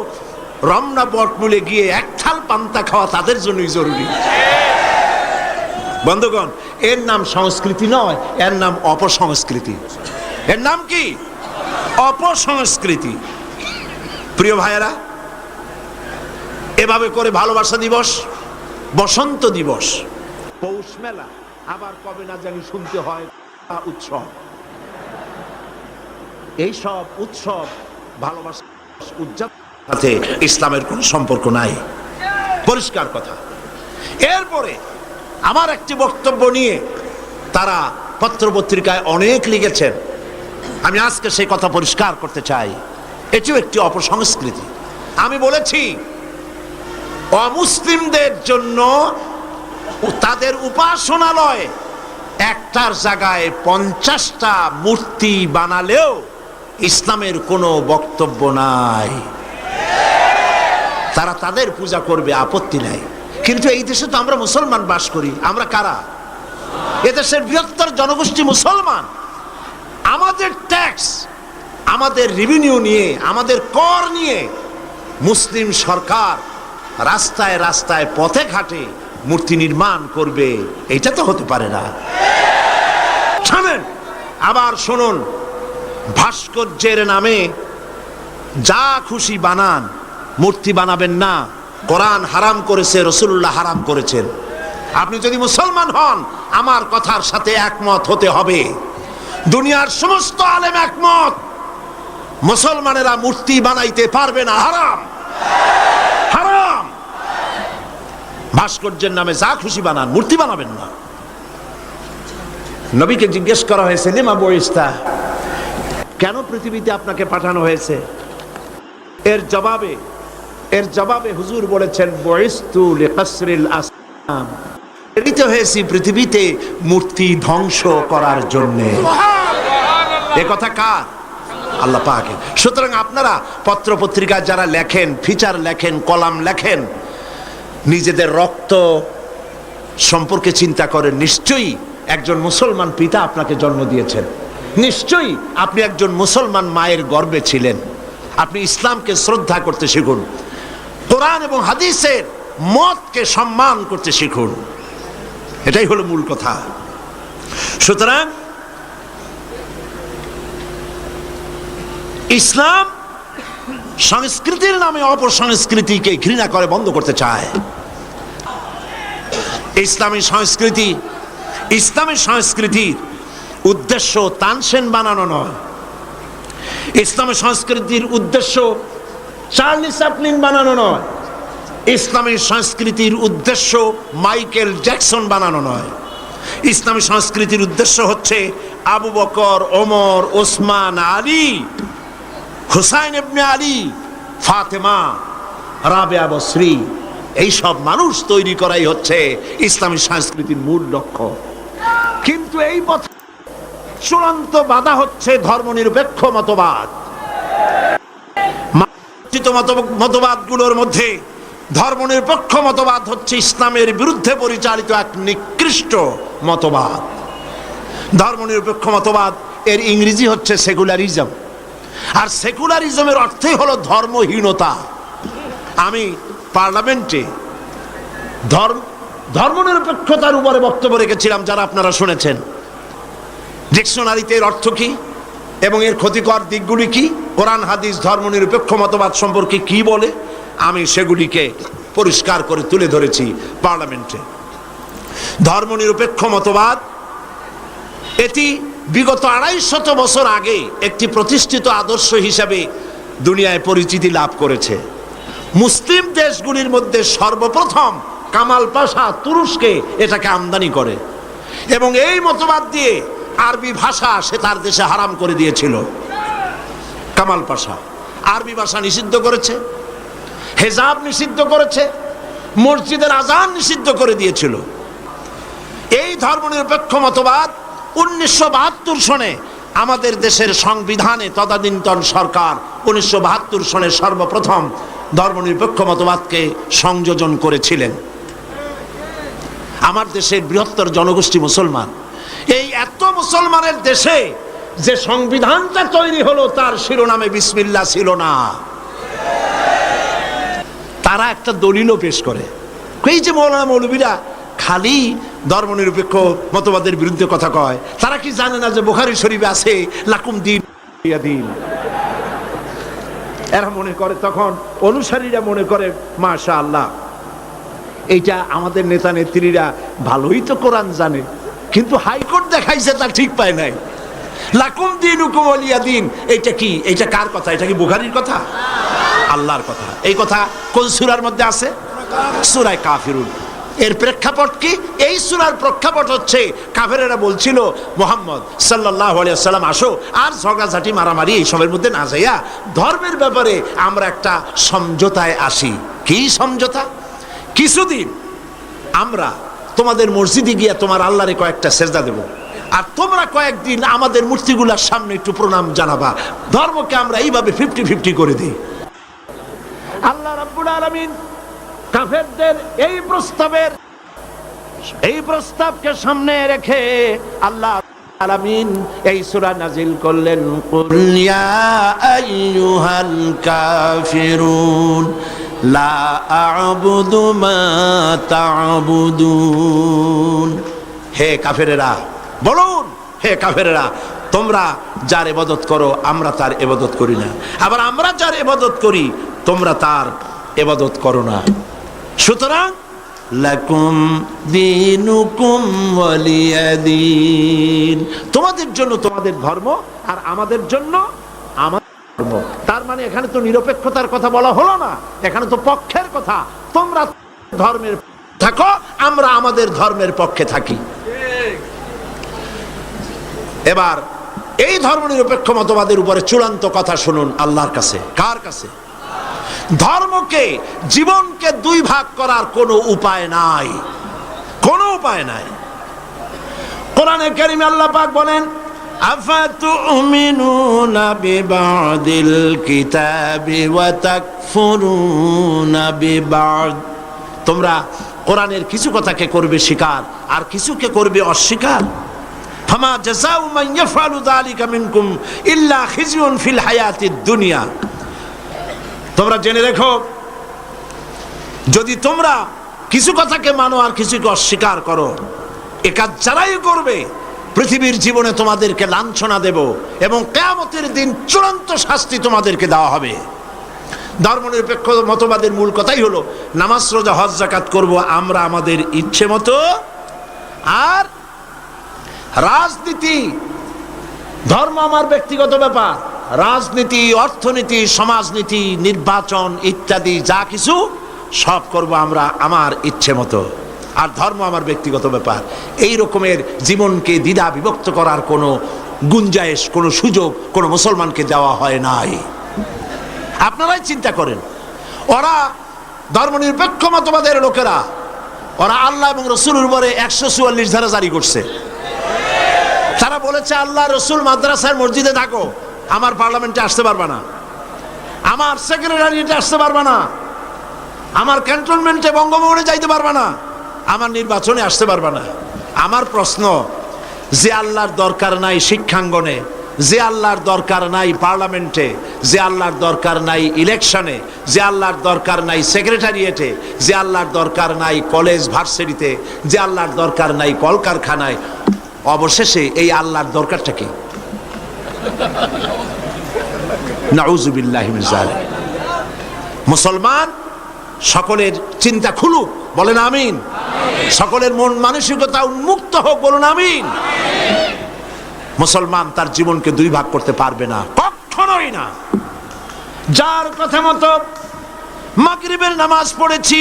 রমনা বটমূলে গিয়ে এক থাল পান্তা খাওয়া তাদের জন্যই জরুরি। বন্ধুগণ, এর নাম সংস্কৃতি নয়, এর নাম অপসংস্কৃতি। এর নাম কি? অপসংস্কৃতি। প্রিয় ভাইয়েরা, এভাবে করে ভালোবাসা দিবস, বসন্ত দিবস, পৌষ মেলা, আবার কবে না জানি শুনতে হয় উৎসব। এই সব উৎসব ভালোবাসা উদযাপনের সাথে ইসলামের কোনো সম্পর্ক নাই, পরিষ্কার কথা। এরপরে আমার একটি বক্তব্য নিয়ে তারা পত্রপত্রিকায় অনেক লিখেছেন, আমি আজকে সেই কথা পরিষ্কার করতে চাই। এটিও একটি অপসংস্কৃতি। আমি বলেছি অমুসলিমদের জন্য তাদের উপাসনালয় একটার জায়গায় 50টা মূর্তি বানালেও ইসলামের কোনো বক্তব্য নাই, তারা তাদের পূজা করবে, আপত্তি নাই। কিন্তু এই দেশে তো আমরা মুসলমান বাস করি। আমরা কারা? এদেশের বৃহত্তর জনগোষ্ঠী মুসলমান। আমাদের ট্যাক্স, আমাদের রেভিনিউ নিয়ে, আমাদের কর নিয়ে মুসলিম সরকার রাস্তায় রাস্তায় পথে ঘাটে মূর্তি নির্মাণ করবে, এটা তো হতে পারে না। শুনেন, আবার শুনুন, ভাস্কর্যের নামে যা খুশি বানান, মূর্তি বানাবেন না। কোরআন হারাম করেছে, রাসূলুল্লাহ হারাম করেছেন। আপনি যদি মুসলমান হন, আমার কথার সাথে একমত হতে হবে। দুনিয়ার সমস্ত আলেম একমত, মুসলমানেরা মূর্তি বানাইতে পারবে না, হারাম, হারাম। ভাস্কর্যের নামে যা খুশি বানান, মূর্তি বানাবেন না। নবীকে জিজ্ঞেস করা হয়েছে, লিমা বুইস্তা, কেন পৃথিবীতে আপনাকে পাঠানো হয়েছে? এর জবাবে হুজুর বলেছেন, বুইস্তু লিকাসরিল আসনাম, প্রেরিত হয়েছি পৃথিবীতে মূর্তি ধ্বংস করার জন্য। এ কথা কার? আল্লাহ পাকের। সুতরাং আপনারা পত্র পত্রিকায় যারা লেখেন, ফিচার লেখেন, কলাম লেখেন, নিজেদের রক্ত সম্পর্কে চিন্তা করেন। নিশ্চয়ই একজন মুসলমান পিতা আপনাকে জন্ম দিয়েছেন, নিশ্চয়ই আপনি একজন মুসলমান মায়ের গর্ভে ছিলেন। আপনি ইসলামকে শ্রদ্ধা করতে শিখুন, কোরআন এবং হাদিসের মতকে সম্মান করতে শিখুন, এটাই হলো মূল কথা। সুতরাং ইসলাম সংস্কৃতির নামে অপসংস্কৃতিকে ঘৃণা করে বন্ধ করতে চায়। ইসলামী সংস্কৃতির উদ্দেশ্য তানসেন বানানো নয়। ইসলামী সংস্কৃতির উদ্দেশ্য চার্লি চ্যাপলিন বানানো নয়। ইসলামী সংস্কৃতির উদ্দেশ্য মাইকেল জ্যাকসন বানানো নয়। ইসলামী সংস্কৃতির উদ্দেশ্য হচ্ছে আবু বকর, ওমর, ওসমান, আলী, হুসাইন ইবনে আলী, ফাতেমা, রাবেয়া বসরি, এই সব মানুষ তৈরি করাই হচ্ছে ইসলামী সংস্কৃতির মূল লক্ষ্য। কিন্তু এই পথে চূড়ান্ত বাধা হচ্ছে ধর্মনিরপেক্ষ মতবাদ। মতবাদগুলোর মধ্যে ধর্মনিরপেক্ষ মতবাদ হচ্ছে ইসলামের বিরুদ্ধে পরিচালিত এক নিকৃষ্ট মতবাদ। ধর্মনিরপেক্ষ মতবাদ এর ইংরেজি হচ্ছে সেকুলারিজম, আর সেকুলারিজমের অর্থই হলো ধর্মহীনতা। আমি পার্লামেন্টে ধর্মনিরপেক্ষতার উপরে বক্তব্য রেখেছিলাম, যারা আপনারা শুনেছেন। ডিকশনারিতে এর অর্থ কি এবং এর ক্ষতিকর দিকগুলি কি, কোরআন হাদিস ধর্মনিরপেক্ষ মতবাদ সম্পর্কে কি বলে, আমি সেগুলিকে পরিষ্কার করে তুলে ধরেছি পার্লামেন্টে। ধর্মনিরপেক্ষ মতবাদ এটি বিগত 250 বছর আগে একটি প্রতিষ্ঠিত আদর্শ হিসাবে দুনিয়ায় পরিচিতি লাভ করেছে। মুসলিম দেশগুলির মধ্যে সর্বপ্রথম কামাল পাশা তুরস্কে এটাকে আমদানি করে, এবং এই মতবাদ দিয়ে আরবি ভাষা সে তার দেশে হারাম করে দিয়েছিল। কামাল পাশা আরবি ভাষা নিষিদ্ধ করেছে, হেজাব নিষিদ্ধ করেছে, মসজিদের আজান নিষিদ্ধ করে দিয়েছিল। এই ধর্মনিরপেক্ষ মতবাদ 1972 সনে আমাদের দেশের সংবিধানে তদানীন্তন সরকার 1972 সনে সর্বপ্রথম ধর্মনিরপেক্ষ মতবাদকে সংযোজন করেছিলেন। আমার দেশের বৃহত্তর জনগোষ্ঠী মুসলমান, এই এত মুসলমানের দেশে যে সংবিধানটা তৈরি হলো তার শিরোনামে বিসমিল্লাহ ছিল না। তারা একটা দলিলও পেশ করে, এই যে মৌলানা মৌলবীরা খালি ধর্মনিরপেক্ষ মতবাদের বিরুদ্ধে কথা কয়, তারা কি জানে না যে বুখারী শরীফে আছে লাকুম দিন দিন। এরা মনে করে, তখন অনুসারীরা মনে করে মাশাআল্লাহ এইটা আমাদের নেতা নেত্রীরা ভালোই তো কোরআন জানে, কিন্তু হাইকোর্ট দেখাইছে তা ঠিক পায় নাই। লাকুম দিনুকুম ওয়ালিয়া দিন, এইটা কি? এইটা কার কথা? এটা কি বুখারীর কথা? আল্লাহর কথা। এই কথা কোন সূরার মধ্যে আছে? সূরা কাফিরুন। এর প্রেক্ষাপট কি? এই সূরার প্রেক্ষাপট হচ্ছে কাফেরেরা বলছিল মুহাম্মদ সাল্লাল্লাহু আলাইহি ওয়াসাল্লাম আসো আর ঝগড়াঝাটি মারামারি এইসবের মধ্যে না যাইয়া ধর্মের ব্যাপারে আমরা একটা সমঝোতায় আসি। কি সমঝোতা? কিছুদিন আমরা তোমাদের মসজিদে গিয়া তোমার আল্লাহরে কয়েকটা সেজদা দেব, আর তোমরা কয়েকদিন আমাদের মূর্তিগুলোর সামনে একটু প্রণাম জানাবা। ধর্মকে আমরা এইভাবে 50-50 করে দিই। আল্লাহ রাব্বুল আলামিন কাফেরদের এই প্রস্তাবকে সামনে রেখে আল্লাহ আলামিন এই সূরা নাজিল করলেন, কুল ইয়া আইয়ুহাল কাফিরুন লা আ'বুদু মা তা'বুদুন। হে কাফেরেরা বলুন, হে কাফেরেরা তোমরা যার ইবাদত করো আমরা তার ইবাদত করি না, আবার আমরা যার ইবাদত করি তোমরা তার ইবাদত করো না। সুতরাং লাকুম দীনুকুম ওয়ালিয়া দীন, তোমাদের জন্য তোমাদের ধর্ম আর আমাদের জন্য আমাদের ধর্ম। তার মানে এখানে তো নিরপেক্ষতার কথা বলা হলো না, এখানে তো পক্ষের কথা। তোমরা ধর্মের থাকো, আমরা আমাদের ধর্মের পক্ষে থাকি। এবার এই ধর্মনিরপেক্ষ মতবাদের উপরে চূড়ান্ত কথা শুনুন আল্লাহর কাছে। কার কাছে? ধর্মকে, জীবনকে দুই ভাগ করার কোনো উপায় নাই, কোনো উপায় নাই। কোরআনে কারীমে আল্লাহ পাক বলেন, আফাতুমিনুনা বিবাদিল কিতাবি ওয়া তাকফুরুনা বিবাদ। তোমরা কোরআনের কিছু কথাকে করবে স্বীকার আর কিছুকে করবে অস্বীকার। ফামা জাযাউ মান ইয়াফআলু যালিকা মিনকুম ইল্লা খিজয়ুন ফিল হায়াতিদ দুনিয়া। তোমরা জেনে রেখো, যদি তোমরা কিছু কথাকে মানো আর কিছুকে অস্বীকার করো, এ কাজ যারাই করবে পৃথিবীর জীবনে তোমাদেরকে লাঞ্ছনা দেব এবং কিয়ামতের দিন চূড়ান্ত শাস্তি তোমাদেরকে দেওয়া হবে। ধর্মনিরপেক্ষ মতবাদের মূল কথাই হলো নামাজ রোজা হজ যাকাত করব আমরা আমাদের ইচ্ছে মতো, আর রাজনীতি ধর্ম আমার ব্যক্তিগত ব্যাপার, রাজনীতি, অর্থনীতি, সমাজনীতি, নির্বাচন ইত্যাদি যা কিছু সব করব আমরা আমার ইচ্ছে মতো, আর ধর্ম আমার ব্যক্তিগত ব্যাপার। এই রকমের জীবনকে দ্বিধা বিভক্ত করার কোনো গুঞ্জাইশ, কোনো সুযোগ কোনো মুসলমানকে দেওয়া হয় নাই। আপনারাই চিন্তা করেন, ওরা ধর্মনিরপেক্ষ মতবাদের লোকেরা, ওরা আল্লাহ এবং রসুলের উপরে 144 ধারা জারি করছে। তারা বলেছে আল্লাহ রসুল মাদ্রাসার মসজিদে থাকো, আমার পার্লামেন্টে আসতে পারবা না, আমার সেক্রেটারিয়েটে আসতে পারবা না, আমার ক্যান্টনমেন্টে বঙ্গভবনে যাইতে পারবা না, আমার নির্বাচনে আসতে পারবা না। আমার প্রশ্ন, যে আল্লাহর দরকার নাই শিক্ষাঙ্গনে, যে আল্লাহর দরকার নাই পার্লামেন্টে, যে আল্লাহর দরকার নাই ইলেকশনে, যে আল্লাহর দরকার নাই সেক্রেটারিয়েটে, যে আল্লাহর দরকার নাই কলেজ ভার্সিটিতে, যে আল্লাহর দরকার নাই কলকারখানায়, অবশেষে এই আল্লাহর দরকারটা কি? নাউযুবিল্লাহি মিন যালিক। মুসলমান সকলের চিন্তা খুলুক, বলেন আমিন। সকলের মন মানসিকতা উন্মুক্ত হোক, বলুন আমিন। মুসলমান তার জীবনকে দুই ভাগ করতে পারবে না, কখনোই না। যার কথা মতো মাগরিবের নামাজ পড়েছি,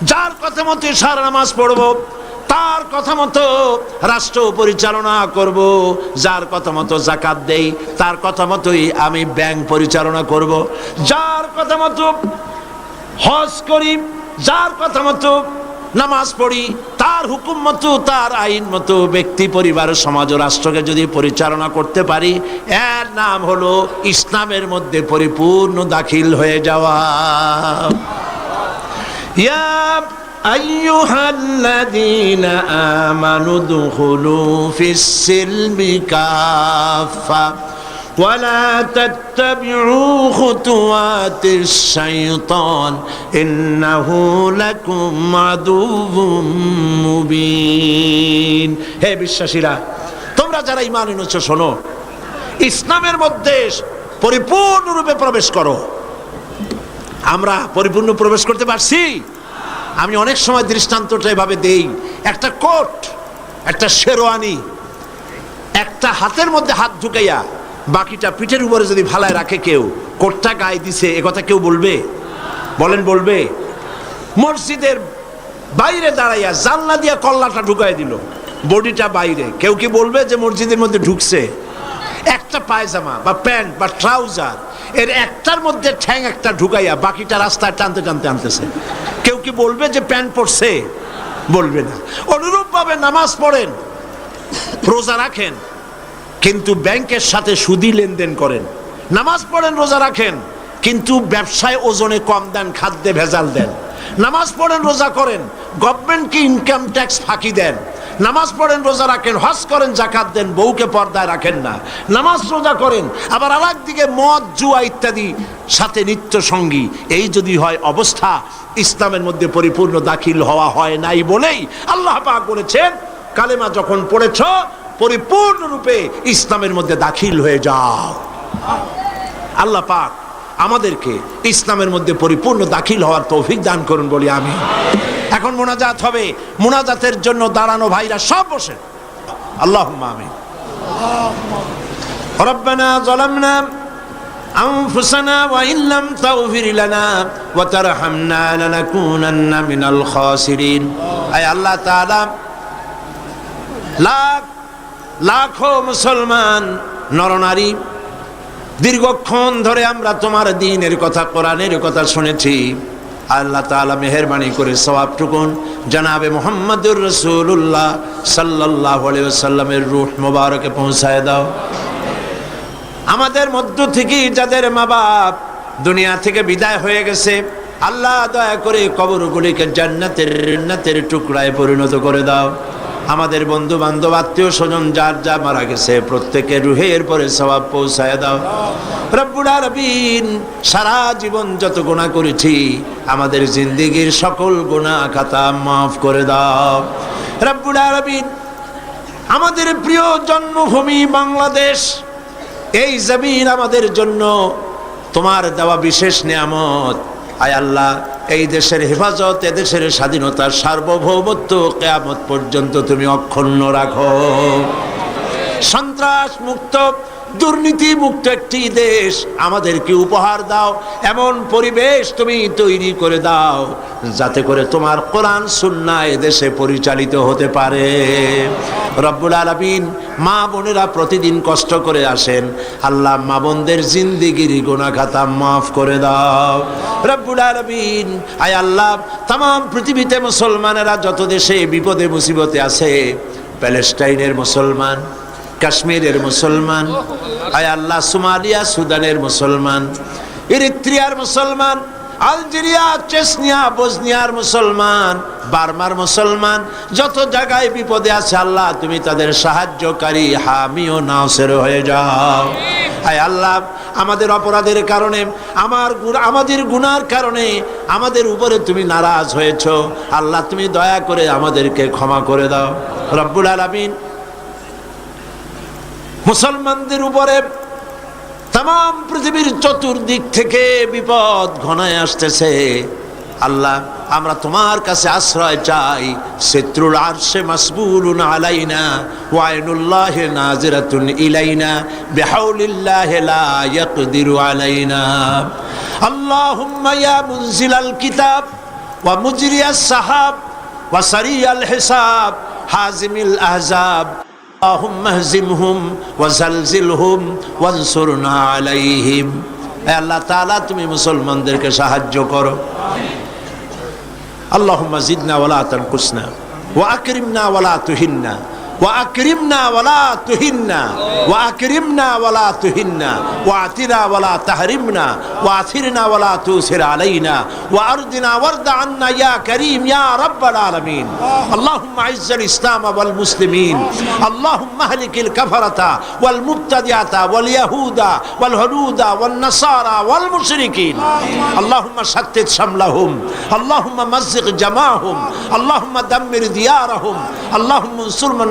যার কথা মতো সারা নামাজ পড়বো, তার কথা মতো রাষ্ট্র পরিচালনা করব, যার কথা মতো যাকাত দেই তার কথা মতোই আমি ব্যাংক পরিচালনা করব, যার কথা মতো হজ করি, যার কথা মতো নামাজ পড়ি, তার হুকুম মতো তার আইন মতো ব্যক্তি, পরিবার, সমাজ ও রাষ্ট্রকে যদি পরিচালনা করতে পারি, এর নাম হলো ইসলামের মধ্যে পরিপূর্ণ দাখিল হয়ে যাওয়া। ইয়া আইয়ুহাল্লাযীনা আমানু দুখুলু ফিস-সিলমি কাফা ওয়ালা তাত্তাবিউ খুতুওয়াতিশ শাইতান ইন্নাহু লাকুম আদুউম মুবিন। হে বিশ্বাসীরা, তোমরা যারা ঈমান এনেছো শোনো, ইসলামের মধ্যে পরিপূর্ণরূপে প্রবেশ করো। আমরা পরিপূর্ণ প্রবেশ করতে পারছি? আমি অনেক সময় দৃষ্টান্তটা এভাবে দেই, একটা কোট, একটা শেরওয়ানি, একটা হাতের মধ্যে হাত ঢুকাইয়া বাকিটা পিঠের উপরে যদি ভালায় রাখে কেউ, কোটটা গায়ে দিছে, এ কথা কেউ বলবে? বলেন বলবে? মসজিদের বাইরে দাঁড়াইয়া জানলা দিয়া কল্লাটা ঢুকাই দিল, বডিটা বাইরে, কেউ কি বলবে যে মসজিদের মধ্যে ঢুকছে? একটা পায়জামা বা প্যান্ট বা ট্রাউজার, এর একটার মধ্যে ঠ্যাং একটা ঢুকাইয়া বাকিটা রাস্তায় টানতে টানতে আনতেছে, কেউ কি বলবে যে প্যান্ট পরছে? বলবে না। অনুরূপ ভাবে নামাজ পড়েন, রোজা রাখেন, কিন্তু ব্যাংকের সাথে সুদি লেনদেন করেন। নামাজ পড়েন, রোজা রাখেন, কিন্তু ব্যবসায় ওজনে কম দেন, খাদ্যে ভেজাল দেন। নামাজ পড়েন, রোজা করেন, গভর্নমেন্টকে ইনকাম ট্যাক্স ফাঁকি দেন। নামাজ পড়েন, রোজা রাখেন, হজ করেন, যাকাত দেন, বউকে পর্দায় রাখেন না। নামাজ রোজা করেন, আবার আরেক দিকে মদ, জুয়া ইত্যাদি সাথে নিত্য সঙ্গী। এই যদি হয় অবস্থা, ইসলামের মধ্যে পরিপূর্ণ দাখিল হওয়া হয় নাই বলেই আল্লাহ পাক বলেছেন, কালেমা যখন পড়েছ পরিপূর্ণরূপে ইসলামের মধ্যে দাখিল হয়ে যাও। আল্লাহ পাক আমাদেরকে ইসলামের মধ্যে পরিপূর্ণ দাখিল হওয়ার তৌফিক দান করুন বলি আমি। এখন মুনাজাত হবে, মুনাজাতের জন্য দাঁড়ানো ভাইরা সব বসে। আল্লাহুম্মা আমিন। রব্বানা যালামনা আনফুসানা ওয়া ইল্লাম তাগফির লানা ওয়া তারহামনা লানাকুনান্না মিনাল খাসিরিন। আয় আল্লাহ তাআলা, লাখ লাখো মুসলমান নরনারী, দীর্ঘক্ষণ ধরে আমরা তোমার দ্বীনের কথা, কোরআনের কথা শুনেছি। আল্লাহ তাআলা মেহেরবানি করে সওয়াবটুকুন জনাবে মুহাম্মদুর রাসূলুল্লাহ সাল্লাল্লাহু আলাইহি ওয়াসাল্লামের রূহ মোবারকে পৌঁছায় দাও। আমাদের মধ্য থেকে যাদের মা বাপ দুনিয়া থেকে বিদায় হয়ে গেছে, আল্লাহ দয়া করে কবরগুলিকে জান্নাতের টুকরায় পরিণত করে দাও। আমাদের বন্ধু বান্ধব, আত্মীয় স্বজন যার যা মারা গেছে, প্রত্যেকের রুহের পরে সওয়াব পৌঁছায় দাও। রব্বুল আলামিন, সারা জীবন যত গুনাহ করেছি, আমাদের জিন্দেগীর সকল গুনাহ খাতা মাফ করে দাও। রব্বুল আলামিন, আমাদের প্রিয় জন্মভূমি বাংলাদেশ, এই জমিন আমাদের জন্য তোমার দেওয়া বিশেষ নিয়ামত। আয় আল্লাহ, এই দেশের হেফাজত, এদেশের স্বাধীনতার সার্বভৌমত্ব কিয়ামত পর্যন্ত তুমি অক্ষুণ্ণ রাখো। সন্ত্রাস মুক্ত, দুর্নীতি মুক্ত একটি দেশ আমাদেরকে উপহার দাও। এমন পরিবেশ তুমি তৈরি করে দাও যাতে করে তোমার কোরআন সুন্নাহ এদেশে পরিচালিত হতে পারে। রব্বুল আলামিন, মা বোনেরা প্রতিদিন কষ্ট করে আসেন, আল্লাহ মা বোনদের জিন্দেগির গুনাহ খাতা মাফ করে দাও। রব্বুল আলামিন, আয় আল্লাহ, तमाम পৃথিবীতে মুসলমানেরা যত দেশে বিপদে মুসিবতে আছে, প্যালেস্টাইনের মুসলমান, কাশ্মীরের মুসলমান, আয় আল্লাহ, সোমালিয়া সুদানের মুসলমান, ইরিত্রিয়ার মুসলমান, আলজেরিয়া, চেচনিয়া, বসনিয়ার মুসলমান, বার্মার মুসলমান, যত জায়গায় বিপদে আছে আল্লাহ তুমি তাদের সাহায্যকারী, হামি ও নাসির হয়ে যাও। আয় আল্লাহ, আমাদের অপরাধের কারণে, আমাদের গুনার কারণে আমাদের উপরে তুমি নারাজ হয়েছো, আল্লাহ তুমি দয়া করে আমাদেরকে ক্ষমা করে দাও। রব্বুল আলামিন, মুসলমানদের উপরে तमाम পৃথিবীর চতুর্দিক থেকে বিপদ ঘনায় আসতেছে। আল্লাহ, আমরা তোমার কাছে আশ্রয় চাই। সিত্রুল আরশে মাসবুলুন আলাইনা ওয়া আইনুল্লাহি নাজিরাতুন ইলাইনা বিহাউলিল্লাহি লা ইয়াকদিরু আলাইনা। আল্লাহুম্মা ইয়া মুনজিলাল কিতাব ওয়া মুজরিয়াস সাহাব ওয়া সারিয়াল হিসাব হাজিমিল আহজাব আল্লাহুম্মা হজিমহুম ওয়া জালজিলহুম ওয়ানসুরনা আলাইহিম। হে আল্লাহ তাআলা তুমি মুসলমানদেরকে সাহায্য করো। আল্লাহুম্মা জিদনা ওয়া লা তানকুসনা ওয়া আকরিমনা ওয়া লা তুহিন্না ওয়া আকরিমনা ওয়া লা তুহিন্না ওয়া আকরিমনা ওয়া লা তুহিন্না ওয়া আতিনা ওয়া লা তাহরিমনা ওয়া আথিরনা ওয়া লা তুসির আলাইনা ওয়া আরদিনা ওয়ারদা আন্না ইয়া কারীম ইয়া রাব্বাল আলামিন। আল্লাহুম্মা আইজ্জাল ইসলাম ওয়াল মুসলিমিন আল্লাহুম্মা আহলিকিল কাফারাতা ওয়াল মুবতাদিআতা ওয়াল ইয়াহুদা ওয়াল হুনুদা ওয়ান নাসারা ওয়াল মুশরিকিন। আল্লাহুম্মা শাত্তিত শামলাহুম আল্লাহুম্মা মাযজিক জামাআহুম আল্লাহুম্মা দাম্মির দিয়ারাহুম আল্লাহুম্মা আনসুর মান